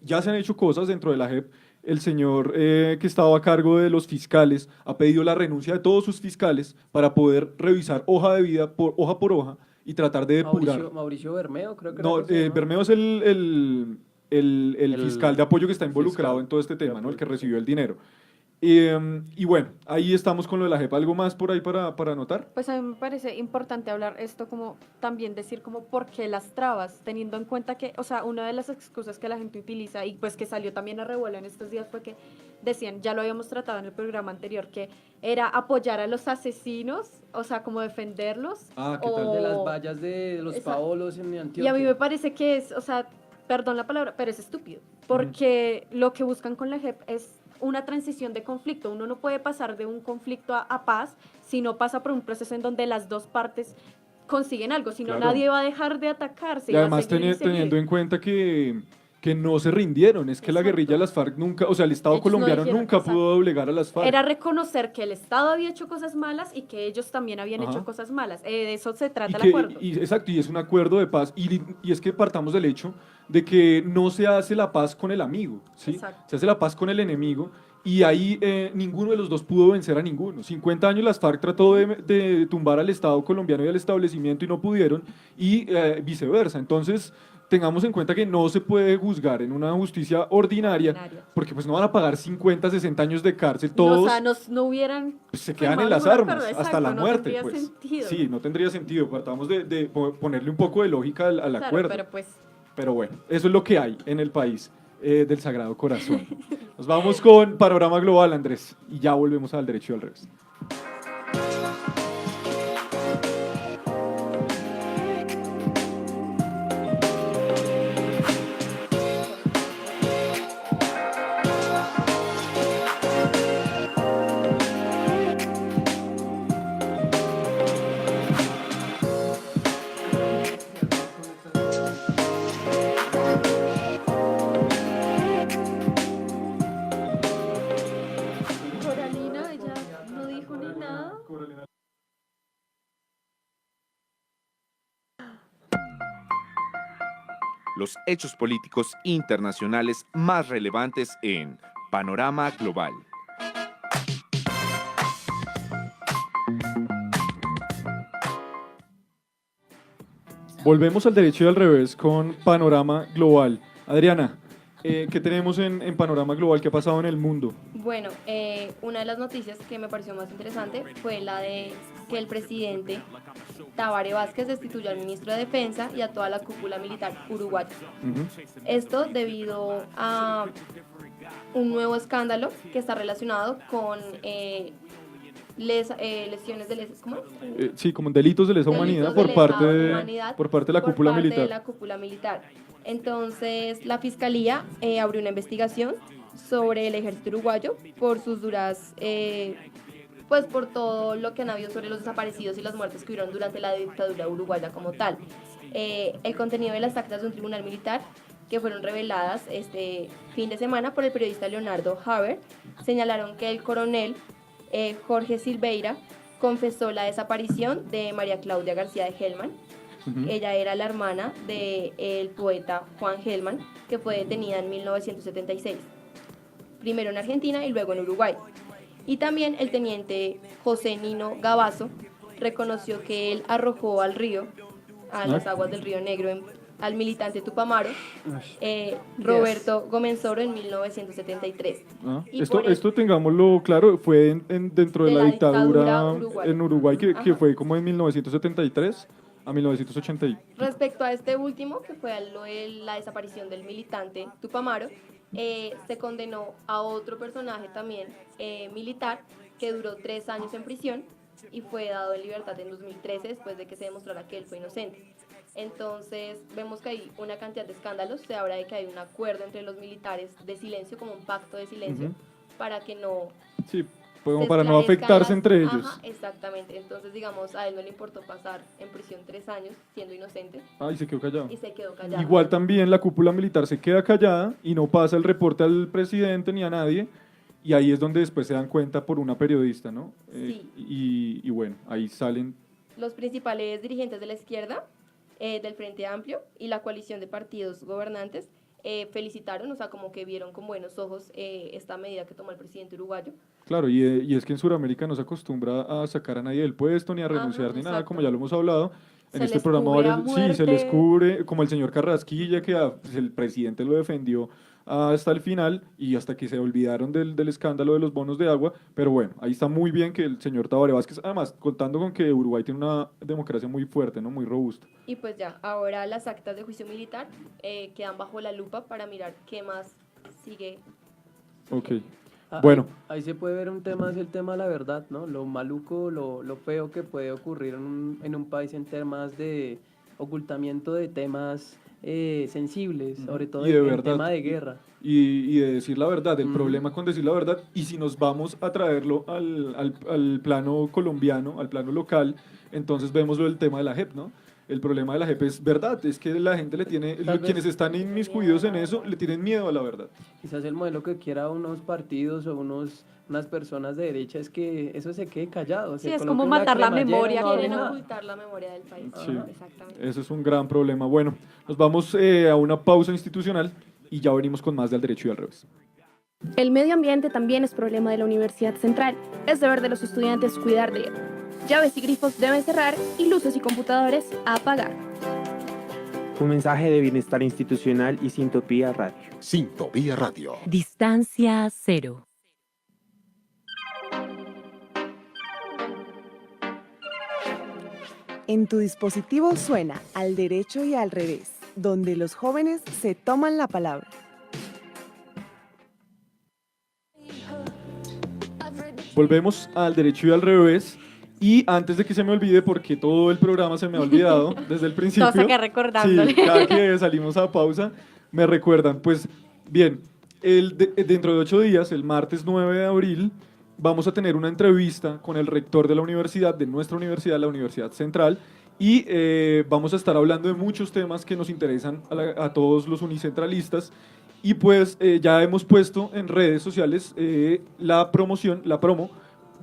ya se han hecho cosas dentro de la JEP. El señor que estaba a cargo de los fiscales ha pedido la renuncia de todos sus fiscales para poder revisar hoja de vida por hoja y tratar de depurar. Mauricio Bermeo, creo que No, era que se llama. Bermeo es el fiscal de apoyo que está involucrado fiscal en todo este de tema, ¿no? El que apoyo, recibió el dinero. Y bueno, ahí estamos con lo de la JEP. ¿Algo más por ahí para anotar? Pues a mí me parece importante hablar esto, como también decir como por qué las trabas, teniendo en cuenta que, o sea, una de las excusas que la gente utiliza y pues que salió también a revuelo en estos días fue que decían, ya lo habíamos tratado en el programa anterior, que era apoyar a los asesinos, o sea, como defenderlos. Ah, ¿qué tal? De las vallas de los Esa- Paolos en Y Antioquia. a mí me parece que es, o sea, perdón la palabra, pero es estúpido, porque lo que buscan con la JEP es una transición de conflicto. Uno no puede pasar de un conflicto a paz si no pasa por un proceso en donde las dos partes consiguen algo, si no Claro. nadie va a dejar de atacarse. Y además teniendo en cuenta que no se rindieron, es que la Exacto. guerrilla de las FARC nunca, o sea, el Estado Ellos no colombiano dijeron, nunca exacto. pudo doblegar a las FARC. Era reconocer que el Estado había hecho cosas malas y que ellos también habían Ajá. hecho cosas malas. De eso se trata el que- acuerdo. exacto, y es un acuerdo de paz. Y es que partamos del hecho de que no se hace la paz con el amigo, ¿sí? Exacto. Se hace la paz con el enemigo. Y ahí ninguno de los dos pudo vencer a ninguno. 50 años las FARC trató de tumbar al Estado colombiano y al establecimiento y no pudieron, y viceversa. Entonces, tengamos en cuenta que no se puede juzgar en una justicia ordinaria, porque pues no van a pagar 50, 60 años de cárcel todos. No, o sea, no hubieran... Pues se quedan en firmado las ningún armas acuerdo, hasta exacto, la no muerte. tendría Pues. sentido. Sí, no tendría sentido. Tratamos de ponerle un poco de lógica al Claro, acuerdo. pero pues... Pero bueno, eso es lo que hay en el país del Sagrado Corazón. Nos vamos con Panorama Global, Andrés, y ya volvemos al derecho y al revés. Coralina, ella no dijo ni nada. Los hechos políticos internacionales más relevantes en Panorama Global. Volvemos al derecho y al revés con Panorama Global. Adriana, ¿qué tenemos en Panorama Global? ¿Qué ha pasado en el mundo? Bueno, una de las noticias que me pareció más interesante fue la de que el presidente Tabaré Vázquez destituyó al ministro de Defensa y a toda la cúpula militar uruguaya. Ujú. Esto debido a un nuevo escándalo que está relacionado con lesiones de lesa, ¿cómo es? Sí, como delitos de lesa Delitos humanidad de por lesa parte de, humanidad por parte de la cúpula parte militar. de la cúpula militar. Entonces, la fiscalía abrió una investigación sobre el ejército uruguayo por sus duras, pues por todo lo que han habido sobre los desaparecidos y las muertes que hubieron durante la dictadura uruguaya como tal. El contenido de las actas de un tribunal militar que fueron reveladas este fin de semana por el periodista Leonardo Haber señalaron que el coronel Jorge Silveira confesó la desaparición de María Claudia García de Hellman. Ujú. Ella era la hermana del poeta Juan Hellman, que fue detenida en 1976, primero en Argentina y luego en Uruguay. Y también el teniente José Nino Gabazo reconoció que él arrojó al río, a las aguas del río Negro al militante Tupamaro, Roberto Gomenzoro, en 1973. Ah, Y esto, por el- esto tengámoslo claro, fue dentro de De la la dictadura dictadura uruguaya. en Uruguay, que Ajá. fue como en 1973 a 1980. Respecto a este último, que fue la desaparición del militante Tupamaro, se condenó a otro personaje también militar que duró 3 años en prisión y fue dado en libertad en 2013 después de que se demostrara que él fue inocente. Entonces vemos que hay una cantidad de escándalos, se habla de que hay un acuerdo entre los militares de silencio, como un pacto de silencio, Ujú. para que no Sí, como se para no esclarezcan afectarse las- entre ellos. Ajá, exactamente. Entonces, digamos, a él no le importó pasar en prisión 3 años siendo inocente Ay, se quedó callado. y se quedó callado. Igual también la cúpula militar se queda callada y no pasa el reporte al presidente ni a nadie. Y ahí es donde después se dan cuenta por una periodista, ¿no? Sí. Y bueno, ahí salen. Los principales dirigentes de la izquierda, del Frente Amplio y la coalición de partidos gobernantes felicitaron, o sea, como que vieron con buenos ojos esta medida que tomó el presidente uruguayo. Claro, y es que en Sudamérica no se acostumbra a sacar a nadie del puesto, ni a renunciar, Ajá, ni nada, exacto. como ya lo hemos hablado. En Se este les programa cubre a sí, se les muerte. cubre, como el señor Carrasquilla, que pues, el presidente lo defendió hasta el final y hasta que se olvidaron del escándalo de los bonos de agua. Pero bueno, ahí está muy bien que el señor Tabaré Vázquez, además, contando con que Uruguay tiene una democracia muy fuerte, ¿no? Muy robusta. Y pues ya, ahora las actas de juicio militar quedan bajo la lupa para mirar qué más sigue. Ok. Ah, Bueno. ahí se puede ver un tema, es el tema de la verdad, ¿no? Lo maluco, lo feo que puede ocurrir en un país en temas de ocultamiento de temas sensibles, Ujú. sobre todo Y de en verdad. tema de guerra. Y de decir la verdad, el Ujú. problema con decir la verdad, y si nos vamos a traerlo al plano colombiano, al plano local, entonces vemos lo del tema de la JEP, ¿no? El problema de la JEP es verdad, es que la gente le tiene, Tal vez- quienes están inmiscuidos en eso, le tienen miedo a la verdad. Quizás el modelo que quiera unos partidos o unas personas de derecha es que eso se quede callado. Sí, se es coloque como una matar la cremallera y memoria, no hable Quieren nada. ocultar la memoria del país. Sí. Exactamente. Eso es un gran problema. Bueno, nos vamos a una pausa institucional y ya venimos con más del derecho y al revés. El medio ambiente también es problema de la Universidad Central. Es deber de los estudiantes cuidar de él. Llaves y grifos deben cerrar y luces y computadores apagar. Un mensaje de bienestar institucional y Sintopía Radio. Sintopía Radio. Distancia cero. En tu dispositivo suena Al Derecho y al Revés, donde los jóvenes se toman la palabra. Volvemos al derecho y al revés. Y antes de que se me olvide, porque todo el programa se me ha olvidado desde el principio. Todos acá recordándole. Sí, cada que salimos a pausa, me recuerdan. Pues bien, dentro de 8 días, el martes 9 de abril, vamos a tener una entrevista con el rector de la universidad, de nuestra universidad, la Universidad Central, y vamos a estar hablando de muchos temas que nos interesan a todos los unicentralistas. Y pues ya hemos puesto en redes sociales la promo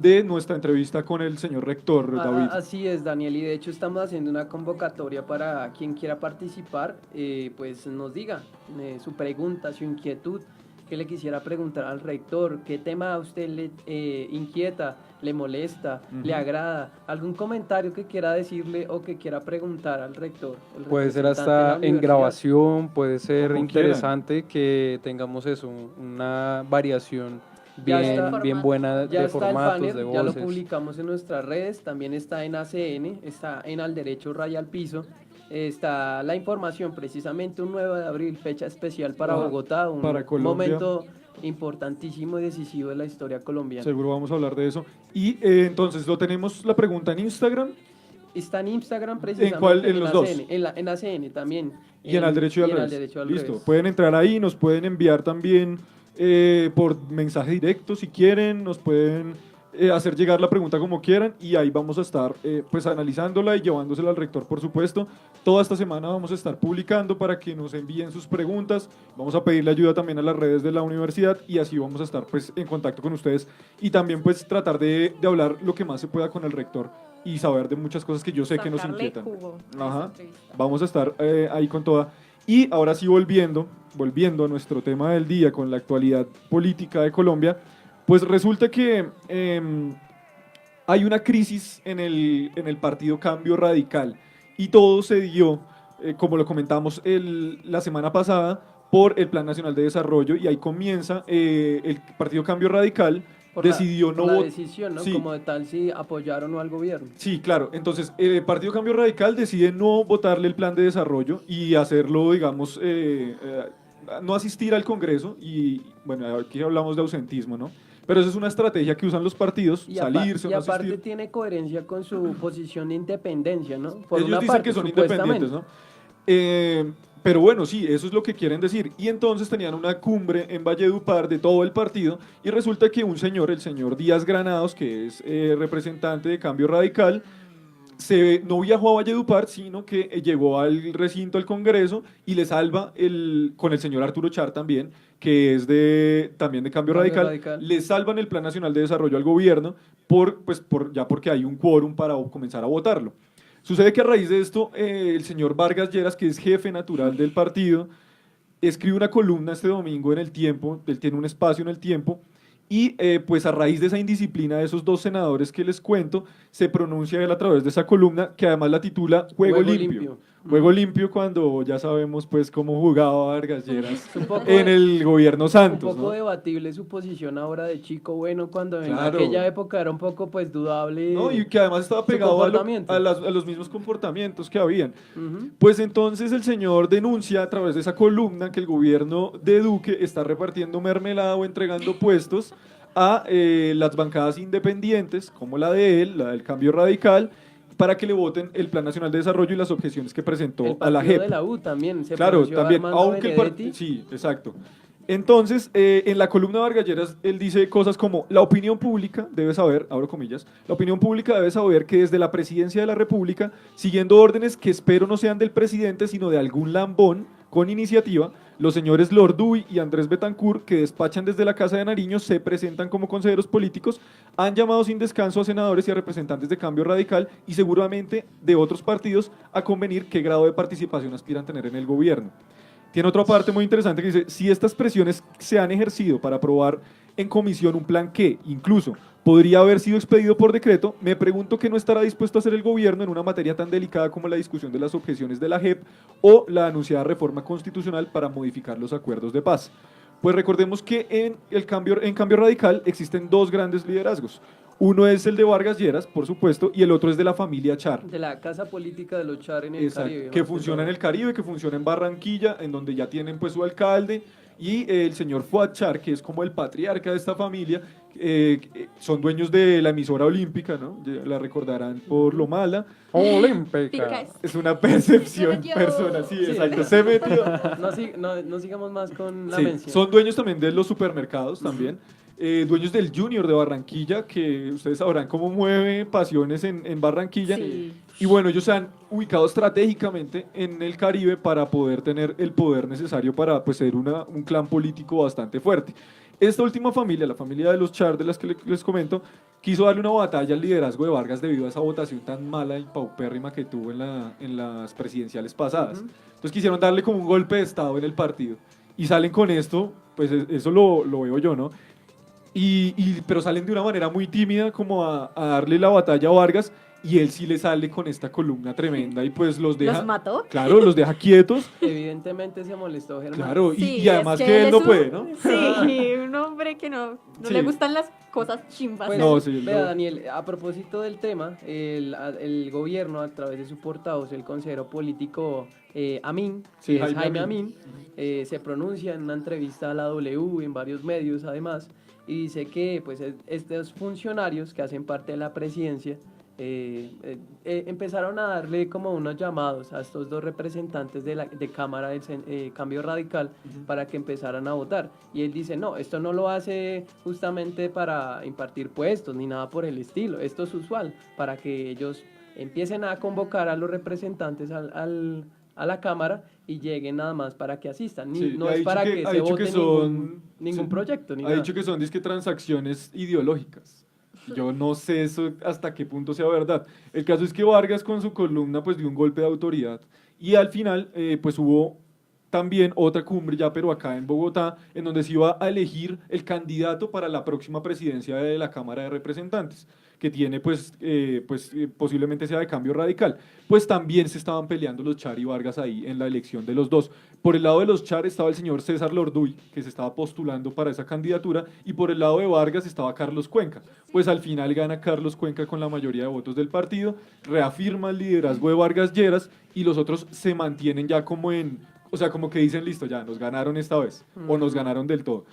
de nuestra entrevista con el señor rector David. Así es, Daniel, y de hecho estamos haciendo una convocatoria para quien quiera participar, pues nos diga su pregunta, su inquietud, qué le quisiera preguntar al rector, qué tema a usted le inquieta, le molesta, le agrada, algún comentario que quiera decirle o que quiera preguntar al rector. el Puede ser representante de la hasta en universidad. grabación, puede ser Como interesante que tengamos eso, una variación Ya bien, está. bien buena Ya de está el formatos, banner, de ya lo voces. publicamos en nuestras redes, también está en ACN, está en Al Derecho Raya al Piso, está la información, precisamente un 9 de abril, fecha especial para Ajá, Bogotá, un para Colombia. momento importantísimo y decisivo de la historia colombiana. Seguro vamos a hablar de eso. Y entonces lo tenemos la pregunta en Instagram Está en Instagram precisamente. ¿En cuál? ¿En los dos? ACN, en ACN también. y en al derecho y al revés. Derecho al Listo. revés. Pueden entrar ahí, nos pueden enviar también por mensaje directo si quieren, nos pueden hacer llegar la pregunta como quieran y ahí vamos a estar pues analizándola y llevándosela al rector, por supuesto. Toda esta semana vamos a estar publicando para que nos envíen sus preguntas. Vamos a pedirle ayuda también a las redes de la universidad y así vamos a estar pues en contacto con ustedes y también pues tratar de hablar lo que más se pueda con el rector y saber de muchas cosas que yo sé que nos Sacarle inquietan. jugo a esa Ajá. entrevista. Vamos a estar ahí con toda. Y ahora sí, volviendo a nuestro tema del día con la actualidad política de Colombia, pues resulta que hay una crisis en el Partido Cambio Radical y todo se dio como lo comentamos la semana pasada, por el Plan Nacional de Desarrollo, y ahí comienza el Partido Cambio Radical Por decidió por no la votar. decisión, ¿no? Sí. Como de tal si apoyaron o no al gobierno. Sí, claro. Entonces, el Partido Cambio Radical decide no votarle el plan de desarrollo y hacerlo, digamos, no asistir al Congreso. Y bueno, aquí hablamos de ausentismo, ¿no? Pero esa es una estrategia que usan los partidos, salirse o y no aparte asistir. tiene coherencia con su posición de independencia, ¿no? Por Ellos una dicen parte, que son supuestamente. independientes, ¿no? Pero bueno, sí, eso es lo que quieren decir. Y entonces tenían una cumbre en Valledupar de todo el partido y resulta que un señor, el señor Díaz Granados, que es representante de Cambio Radical, no viajó a Valledupar, sino que llegó al recinto del Congreso y le salva con el señor Arturo Char también, que es también de Cambio Radical, le salvan el Plan Nacional de Desarrollo al gobierno ya porque hay un quórum para comenzar a votarlo. Sucede que a raíz de esto, el señor Vargas Lleras, que es jefe natural del partido, escribe una columna este domingo en El Tiempo, él tiene un espacio en El Tiempo, y pues a raíz de esa indisciplina de esos dos senadores que les cuento, se pronuncia él a través de esa columna, que además la titula Juego Limpio. Juego limpio cuando ya sabemos pues cómo jugaba Vargas Lleras en el gobierno Santos. Un poco ¿no? debatible su posición ahora de chico bueno, cuando en Claro. aquella época era un poco pues dudable. No, y que además estaba su pegado comportamiento. a los mismos comportamientos que habían. Ujú. Pues entonces el señor denuncia a través de esa columna que el gobierno de Duque está repartiendo mermelada o entregando puestos a las bancadas independientes, como la de él, la del Cambio Radical, para que le voten el Plan Nacional de Desarrollo y las objeciones que presentó El a la partido JEP. de la U también se Claro, pronunció también, Armando aunque Benedetti. sí, exacto. Entonces, en la columna de Vargas Lleras, él dice cosas como: la opinión pública debe saber, abro comillas, la opinión pública debe saber que desde la presidencia de la República, siguiendo órdenes que espero no sean del presidente, sino de algún lambón con iniciativa, los señores Lorduy y Andrés Betancourt, que despachan desde la Casa de Nariño, se presentan como consejeros políticos, han llamado sin descanso a senadores y a representantes de Cambio Radical y seguramente de otros partidos a convenir qué grado de participación aspiran tener en el gobierno. Tiene otra parte muy interesante que dice: si estas presiones se han ejercido para aprobar en comisión un plan que, incluso, podría haber sido expedido por decreto, me pregunto qué no estará dispuesto a hacer el gobierno en una materia tan delicada como la discusión de las objeciones de la JEP o la anunciada reforma constitucional para modificar los acuerdos de paz. Pues recordemos que en Cambio Radical existen dos grandes liderazgos. Uno es el de Vargas Lleras, por supuesto, y el otro es de la familia Char. De la casa política de los Char en el Exacto, Caribe. que más funciona en todo. el Caribe, que funciona en Barranquilla, en donde ya tienen pues su alcalde, y el señor Fuad Char, que es como el patriarca de esta familia, son dueños de la emisora olímpica, ¿no? Ya la recordarán por lo mala. Olímpica. Es una percepción Se metió. personal, sí, Sí. exacto, se metió. No sigamos más con la Sí, mención. son dueños también de los supermercados también. Dueños del Junior de Barranquilla, que ustedes sabrán cómo mueve pasiones en Barranquilla. Sí. Y bueno, ellos se han ubicado estratégicamente en el Caribe para poder tener el poder necesario para pues, ser un clan político bastante fuerte. Esta última familia, la familia de los Char, de las que les comento, quiso darle una batalla al liderazgo de Vargas debido a esa votación tan mala y paupérrima que tuvo en las presidenciales pasadas. Entonces quisieron darle como un golpe de estado en el partido. Y salen con esto, pues eso lo veo yo, ¿no? Pero salen de una manera muy tímida como a darle la batalla a Vargas, y él sí le sale con esta columna tremenda y pues los deja... ¿Los mató? Claro, los deja quietos. Evidentemente se molestó Germán. Claro, Sí, y además es que él no es puede, ¿no? Sí, un hombre que no Sí. le gustan las cosas chimbas. Pues, No, sí, vea, no. Daniel, a propósito del tema, el gobierno, a través de su portavoz, el consejero político Amin, Sí, que es Jaime Jaime Amin. Amin, se pronuncia en una entrevista a la W, en varios medios además, y dice que pues, estos funcionarios que hacen parte de la presidencia empezaron a darle como unos llamados a estos dos representantes de Cámara del Cambio Radical para que empezaran a votar. Y él dice, no, esto no lo hace justamente para impartir puestos ni nada por el estilo, esto es usual, para que ellos empiecen a convocar a los representantes a la Cámara y lleguen nada más para que asistan. Sí, No ha es dicho para que- que ha se dicho vote que son- ningún sí, proyecto. Ni Ha nada. dicho que son disque transacciones ideológicas. Yo no sé eso hasta qué punto sea verdad. El caso es que Vargas con su columna pues dio un golpe de autoridad y al final pues hubo también otra cumbre ya pero acá en Bogotá en donde se iba a elegir el candidato para la próxima presidencia de la Cámara de Representantes. que tiene posiblemente sea de cambio radical, pues también se estaban peleando los Char y Vargas ahí en la elección de los dos. Por el lado de los Char estaba el señor César Lorduy, que se estaba postulando para esa candidatura, y por el lado de Vargas estaba Carlos Cuenca. Pues al final gana Carlos Cuenca con la mayoría de votos del partido, reafirma el liderazgo de Vargas Lleras, y los otros se mantienen ya como como que dicen, listo, ya, nos ganaron esta vez, o nos ganaron del todo.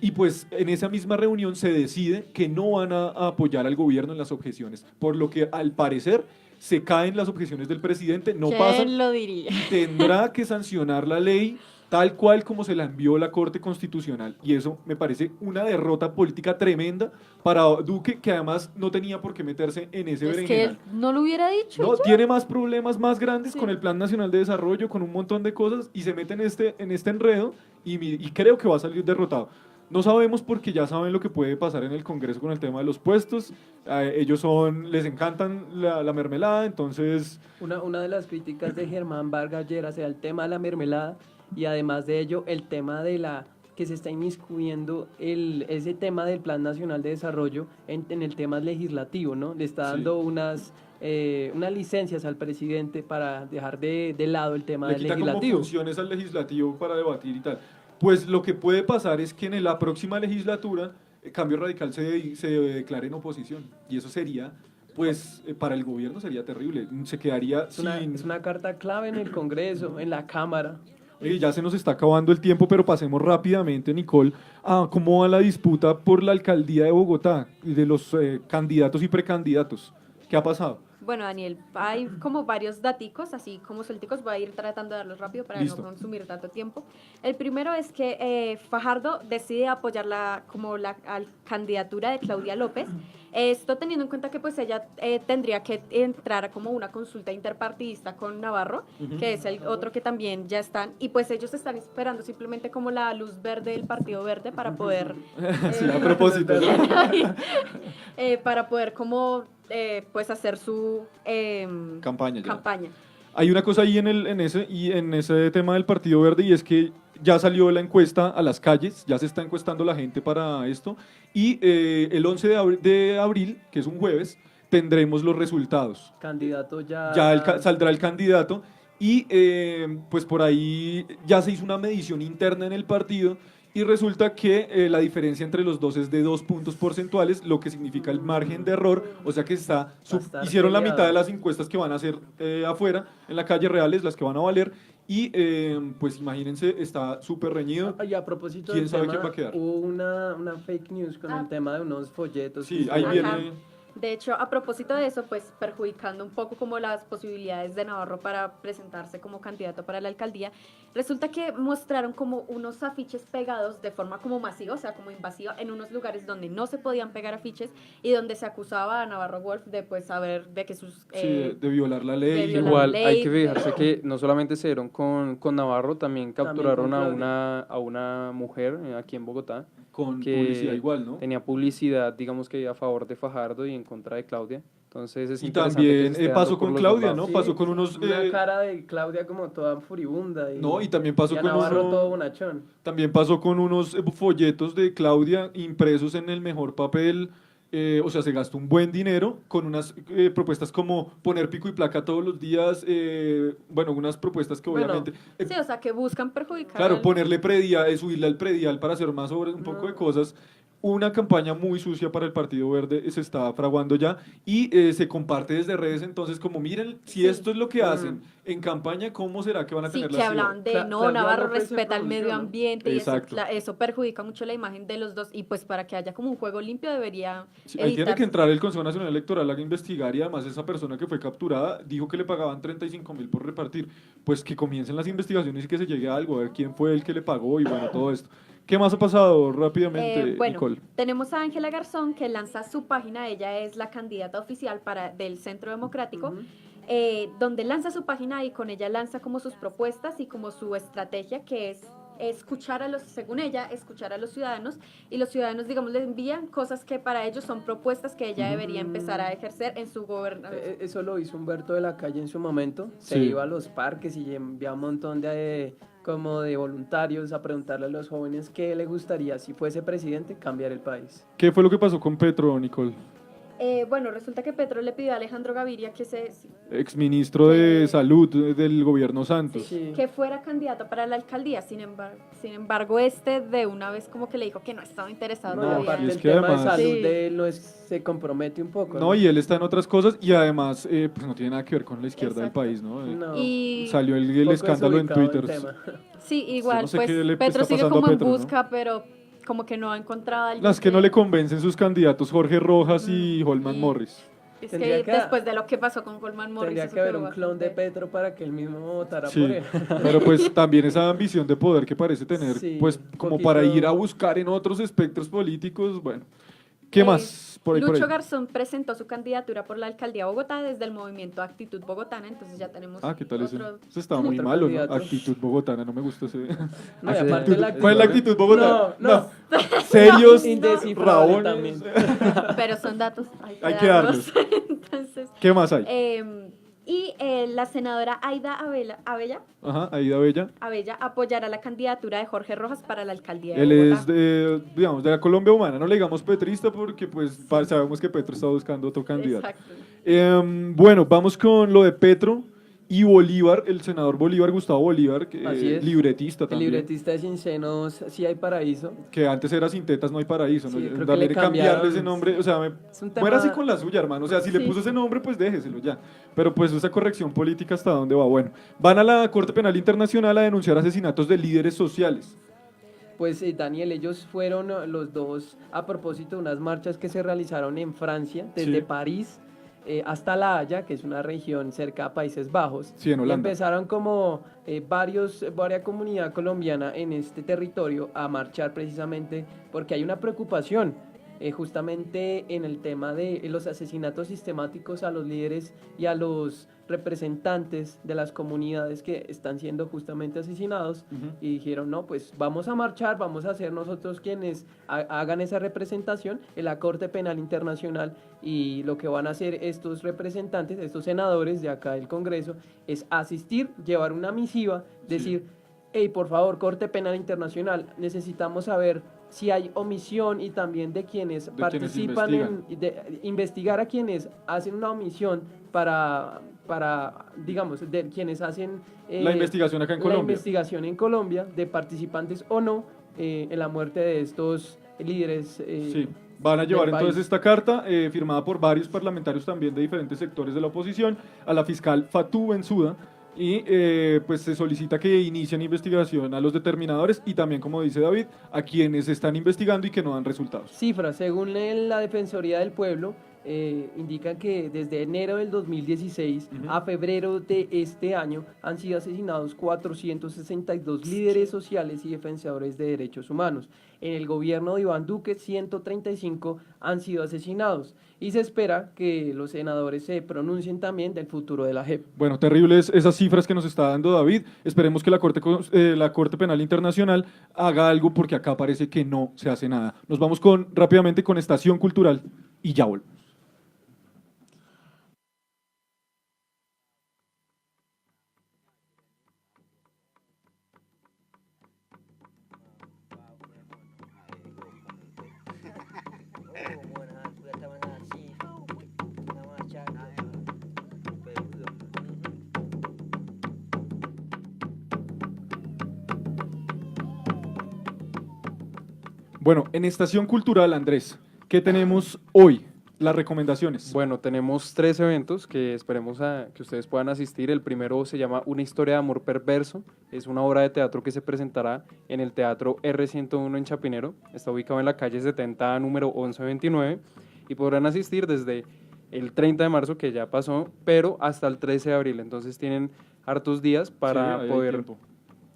Y pues en esa misma reunión se decide que no van a apoyar al gobierno en las objeciones, por lo que al parecer se caen las objeciones del presidente, no pasan, ¿Quién lo diría? tendrá que sancionar la ley tal cual como se la envió la Corte Constitucional, y eso me parece una derrota política tremenda para Duque, que además no tenía por qué meterse en ese Es que berenjenal. él no lo hubiera dicho. No, y ya. tiene más problemas más grandes Sí. con el Plan Nacional de Desarrollo, con un montón de cosas, y se mete en este enredo, y creo que va a salir derrotado. No sabemos porque ya saben lo que puede pasar en el Congreso con el tema de los puestos. Ellos les encantan la mermelada, entonces... Una de las críticas de Germán Vargas Lleras era el tema de la mermelada, y además de ello el tema de que se está inmiscuyendo ese tema del Plan Nacional de Desarrollo en el tema legislativo, ¿no? Le está dando unas licencias al presidente para dejar de lado el tema Le del quita como legislativo. funciones al legislativo para debatir y tal. Pues lo que puede pasar es que en la próxima legislatura Cambio Radical se declare en oposición, y eso sería, pues para el gobierno sería terrible, se quedaría Es una carta clave en el Congreso, en la Cámara. Oye, ya se nos está acabando el tiempo, pero pasemos rápidamente, Nicole, a cómo va la disputa por la alcaldía de Bogotá, de los candidatos y precandidatos. ¿Qué ha pasado? Bueno, Daniel, hay como varios daticos, así como suelticos, voy a ir tratando de darlos rápido para Listo. no consumir tanto tiempo. El primero es que Fajardo decide apoyar la candidatura de Claudia López, esto teniendo en cuenta que pues ella tendría que entrar a como una consulta interpartidista con Navarro, que es el otro que también ya están, y pues ellos están esperando simplemente como la luz verde del Partido Verde para poder... Sí, a propósito. para poder como pues hacer su Campaña ya. campaña. Hay una cosa ahí en ese tema del Partido Verde, y es que ya salió la encuesta a las calles, ya se está encuestando la gente para esto, y el 11 de abril, que es un jueves, tendremos los resultados. Candidato ya... Saldrá el candidato, y pues por ahí ya se hizo una medición interna en el partido, y resulta que la diferencia entre los dos es de 2 puntos porcentuales, lo que significa el margen de error, o sea que estar hicieron la peleado. mitad de las encuestas que van a hacer afuera, en la calle reales, las que van a valer, y pues imagínense, está súper reñido. Y a propósito ¿Quién del sabe tema, quién va a quedar? hubo una fake news con el tema de unos folletos. Sí, que ahí se- viene... De hecho, a propósito de eso, pues perjudicando un poco como las posibilidades de Navarro para presentarse como candidato para la alcaldía, resulta que mostraron como unos afiches pegados de forma como masiva, o sea, como invasiva, en unos lugares donde no se podían pegar afiches y donde se acusaba a Navarro Wolf de pues saber de que sus... Sí, de violar la ley. de violar Igual la hay ley, que fijarse pero- que no solamente se dieron con Navarro, también capturaron con a una mujer aquí en Bogotá Con que publicidad igual, ¿no? tenía publicidad, digamos que a favor de Fajardo y en contra de Claudia. Entonces es Y interesante que también se esté pasó dando por con los Claudia, dos ¿no? lados. Sí, Pasó con unos... Una cara de Claudia como toda furibunda. No, y también pasó y a con Navarro uno- todo bonachón. También pasó con unos folletos de Claudia impresos en el mejor papel, o sea, se gastó un buen dinero con unas propuestas como poner pico y placa todos los días, bueno, unas propuestas que Bueno, obviamente... Sí, o sea, que buscan perjudicar claro, al- ponerle predial, subirle al predial para hacer más obras, un poco de cosas. Una campaña muy sucia para el Partido Verde se está fraguando ya, y se comparte desde redes, entonces como miren, si Sí. esto es lo que hacen en campaña, ¿cómo será que van a Sí, tener que la ciudad? hablaban de no, Claudia Navarro López se respeta el pronunció, medio ¿no? ambiente y eso, Exacto. eso perjudica mucho la imagen de los dos y pues para que haya como un juego limpio debería Sí, ahí tiene evitarse. que entrar el Consejo Nacional Electoral a investigar, y además esa persona que fue capturada dijo que le pagaban 35.000 por repartir. Pues que comiencen las investigaciones y que se llegue a algo, a ver quién fue el que le pagó y bueno, todo esto. ¿Qué más ha pasado rápidamente, Bueno, Nicole? tenemos a Ángela Garzón que lanza su página, ella es la candidata oficial del Centro Democrático, donde lanza su página y con ella lanza como sus propuestas y como su estrategia, que es escuchar según ella, escuchar a los ciudadanos, y los ciudadanos, digamos, le envían cosas que para ellos son propuestas que ella debería empezar a ejercer en su gobernación. Eso lo hizo Humberto de la Calle en su momento. Se Sí. iba a los parques y enviaba un montón de como de voluntarios a preguntarle a los jóvenes qué le gustaría si fuese presidente cambiar el país. ¿Qué fue lo que pasó con Petro, Nicole? Bueno, resulta que Petro le pidió a Alejandro Gaviria Exministro de Salud del gobierno Santos. Sí. que fuera candidato para la alcaldía. Sin embargo, de una vez como que le dijo que no estaba interesado No, todavía. aparte y es el que tema además- de salud Sí. de él se compromete un poco. No, y él está en otras cosas y además pues no tiene nada que ver con la izquierda del Exacto. país, ¿no? No, Y Salió el poco escándalo en desubicado el Twitter. tema. sí, igual, no sé pues qué le Petro está sigue pasando a como en Petro, ¿no? busca, pero como que no ha encontrado a alguien. Las que no le convencen sus candidatos Jorge Rojas y Holman y- Morris. Es Tendría que que- después de lo que pasó con Goldman Morris. Tendría eso que haber quedó un clon de bastante- Petro para que él mismo votara Sí, por él. pero pues también esa ambición de poder que parece tener, Sí, pues un como poquito- para ir a buscar en otros espectros políticos, bueno. ¿Qué más? Por ahí, por Lucho ahí. Garzón presentó su candidatura por la alcaldía de Bogotá desde el movimiento Actitud Bogotana, entonces ya tenemos Ah, ¿qué tal ese? otro- Ese estaba muy otro malo, ¿no? candidato. Actitud bogotana, no me gusta ese. No, y aparte la ¿Cuál es la actitud bogotana? No. Serios, Indescifrable rabones. también. pero son datos, Hay que darlos. Entonces, ¿Qué más hay? la senadora Aida Abella Ajá, Aida Bella. apoyará la candidatura de Jorge Rojas para la alcaldía de Él Bogotá. es de, digamos, de la Colombia humana, no le digamos petrista porque pues sabemos que Petro está buscando otro candidato. Exacto. Bueno, vamos con lo de Petro y Bolívar, el senador Bolívar, Gustavo Bolívar, que Así es. libretista El también, libretista de Sin Senos, sí hay paraíso. que antes era Sin Tetas No Hay Paraíso, ¿no? Sí, creo que Darle le cambiarle cambiaron. ese nombre, o sea, Es un tema- muérase con la suya, hermano, o sea, si le Sí. puso ese nombre, pues déjeselo ya, pero pues esa corrección política hasta dónde va, bueno, van a la Corte Penal Internacional a denunciar asesinatos de líderes sociales. Pues Daniel, ellos fueron los dos a propósito de unas marchas que se realizaron en Francia, desde Sí. París hasta La Haya, que es una región cerca a Países Bajos. Sí, en Y Holanda. empezaron como varias comunidad colombiana en este territorio a marchar precisamente porque hay una preocupación justamente en el tema de los asesinatos sistemáticos a los líderes y a los representantes de las comunidades que están siendo justamente asesinados. Y dijeron, no, pues vamos a marchar, vamos a ser nosotros quienes hagan esa representación en la Corte Penal Internacional, y lo que van a hacer estos representantes, estos senadores de acá del Congreso, es asistir, llevar una misiva, decir, hey, por favor, Corte Penal Internacional, necesitamos saber si hay omisión y también de quienes participan investigar a quienes hacen una omisión para digamos, de quienes hacen La investigación acá en la Colombia. investigación en Colombia, de participantes o no en la muerte de estos líderes. Sí, van a llevar del entonces país. esta carta, firmada por varios parlamentarios también de diferentes sectores de la oposición, a la fiscal Fatou Bensouda, y pues se solicita que inicien investigación a los determinadores y también, como dice David, a quienes están investigando y que no dan resultados. Cifras, según la Defensoría del Pueblo, indican que desde enero del 2016 a febrero de este año han sido asesinados 462 líderes sociales y defensores de derechos humanos. En el gobierno de Iván Duque, 135 han sido asesinados, y se espera que los senadores se pronuncien también del futuro de la JEP. Bueno, terribles esas cifras que nos está dando David. Esperemos que la Corte Penal Internacional haga algo, porque acá parece que no se hace nada. Nos vamos rápidamente con Estación Cultural y ya volvemos. Bueno, en Estación Cultural, Andrés, ¿qué tenemos hoy? Las recomendaciones. Bueno, tenemos 3 eventos que esperemos que ustedes puedan asistir. El primero se llama Una historia de amor perverso. Es una obra de teatro que se presentará en el Teatro R101 en Chapinero. Está ubicado en la calle 70, número 1129. Y podrán asistir desde el 30 de marzo, que ya pasó, pero hasta el 13 de abril. Entonces tienen hartos días para Sí, ahí hay poder tiempo.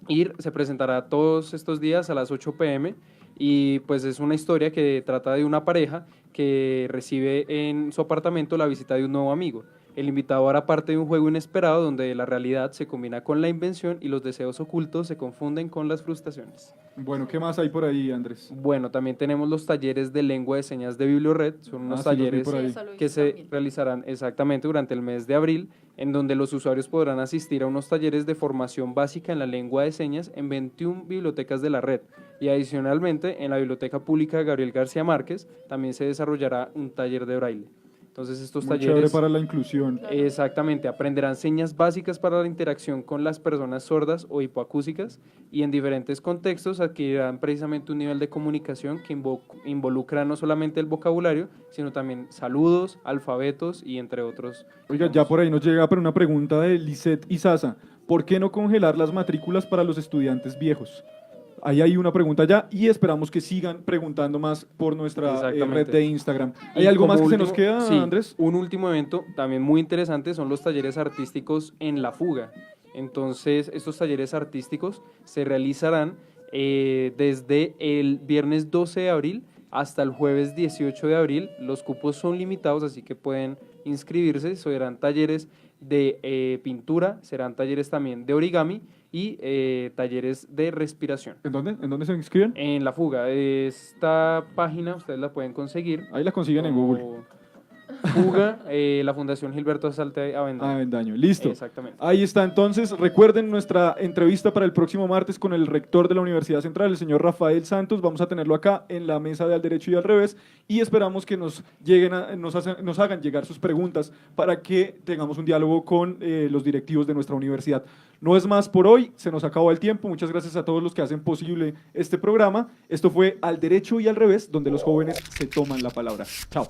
ir. Se presentará todos estos días a las 8 p.m. y pues es una historia que trata de una pareja que recibe en su apartamento la visita de un nuevo amigo. El invitado hará parte de un juego inesperado donde la realidad se combina con la invención y los deseos ocultos se confunden con las frustraciones. Bueno, ¿qué más hay por ahí, Andrés? Bueno, también tenemos los talleres de lengua de señas de Bibliored, son unos sí, los vi talleres por ahí. Sí, eso lo vi que se también. realizarán exactamente durante el mes de abril, en donde los usuarios podrán asistir a unos talleres de formación básica en la lengua de señas en 21 bibliotecas de la red. Y adicionalmente, en la Biblioteca Pública Gabriel García Márquez también se desarrollará un taller de braille. Entonces estos Muy chévere talleres... para la inclusión. Exactamente, aprenderán señas básicas para la interacción con las personas sordas o hipoacúsicas y en diferentes contextos adquirirán precisamente un nivel de comunicación que involucra no solamente el vocabulario, sino también saludos, alfabetos y entre otros. Oiga, ya por ahí nos llega pero una pregunta de Lisette y Sasa. ¿Por qué no congelar las matrículas para los estudiantes viejos? Ahí hay una pregunta ya y esperamos que sigan preguntando más por nuestra Exactamente. red de Instagram. ¿Hay Y algo como más que se nos último- queda, sí, Andrés? Un último evento también muy interesante son los talleres artísticos en La Fuga. Entonces, estos talleres artísticos se realizarán desde el viernes 12 de abril hasta el jueves 18 de abril. Los cupos son limitados, así que pueden inscribirse. Serán talleres de pintura, serán talleres también de origami y talleres de respiración. ¿En dónde? ¿En dónde se inscriben? En La Fuga, esta página ustedes la pueden conseguir. Ahí la consiguen en Google. Fuga, la Fundación Gilberto Salte Avendaño. Avendaño. Listo. Exactamente. Ahí está, entonces, recuerden nuestra entrevista para el próximo martes con el rector de la Universidad Central, el señor Rafael Santos. Vamos a tenerlo acá en la mesa de Al Derecho y Al Revés y esperamos que nos hagan llegar sus preguntas para que tengamos un diálogo con los directivos de nuestra universidad. No es más por hoy, se nos acabó el tiempo. Muchas gracias a todos los que hacen posible este programa. Esto fue Al Derecho y Al Revés, donde los jóvenes se toman la palabra. Chao.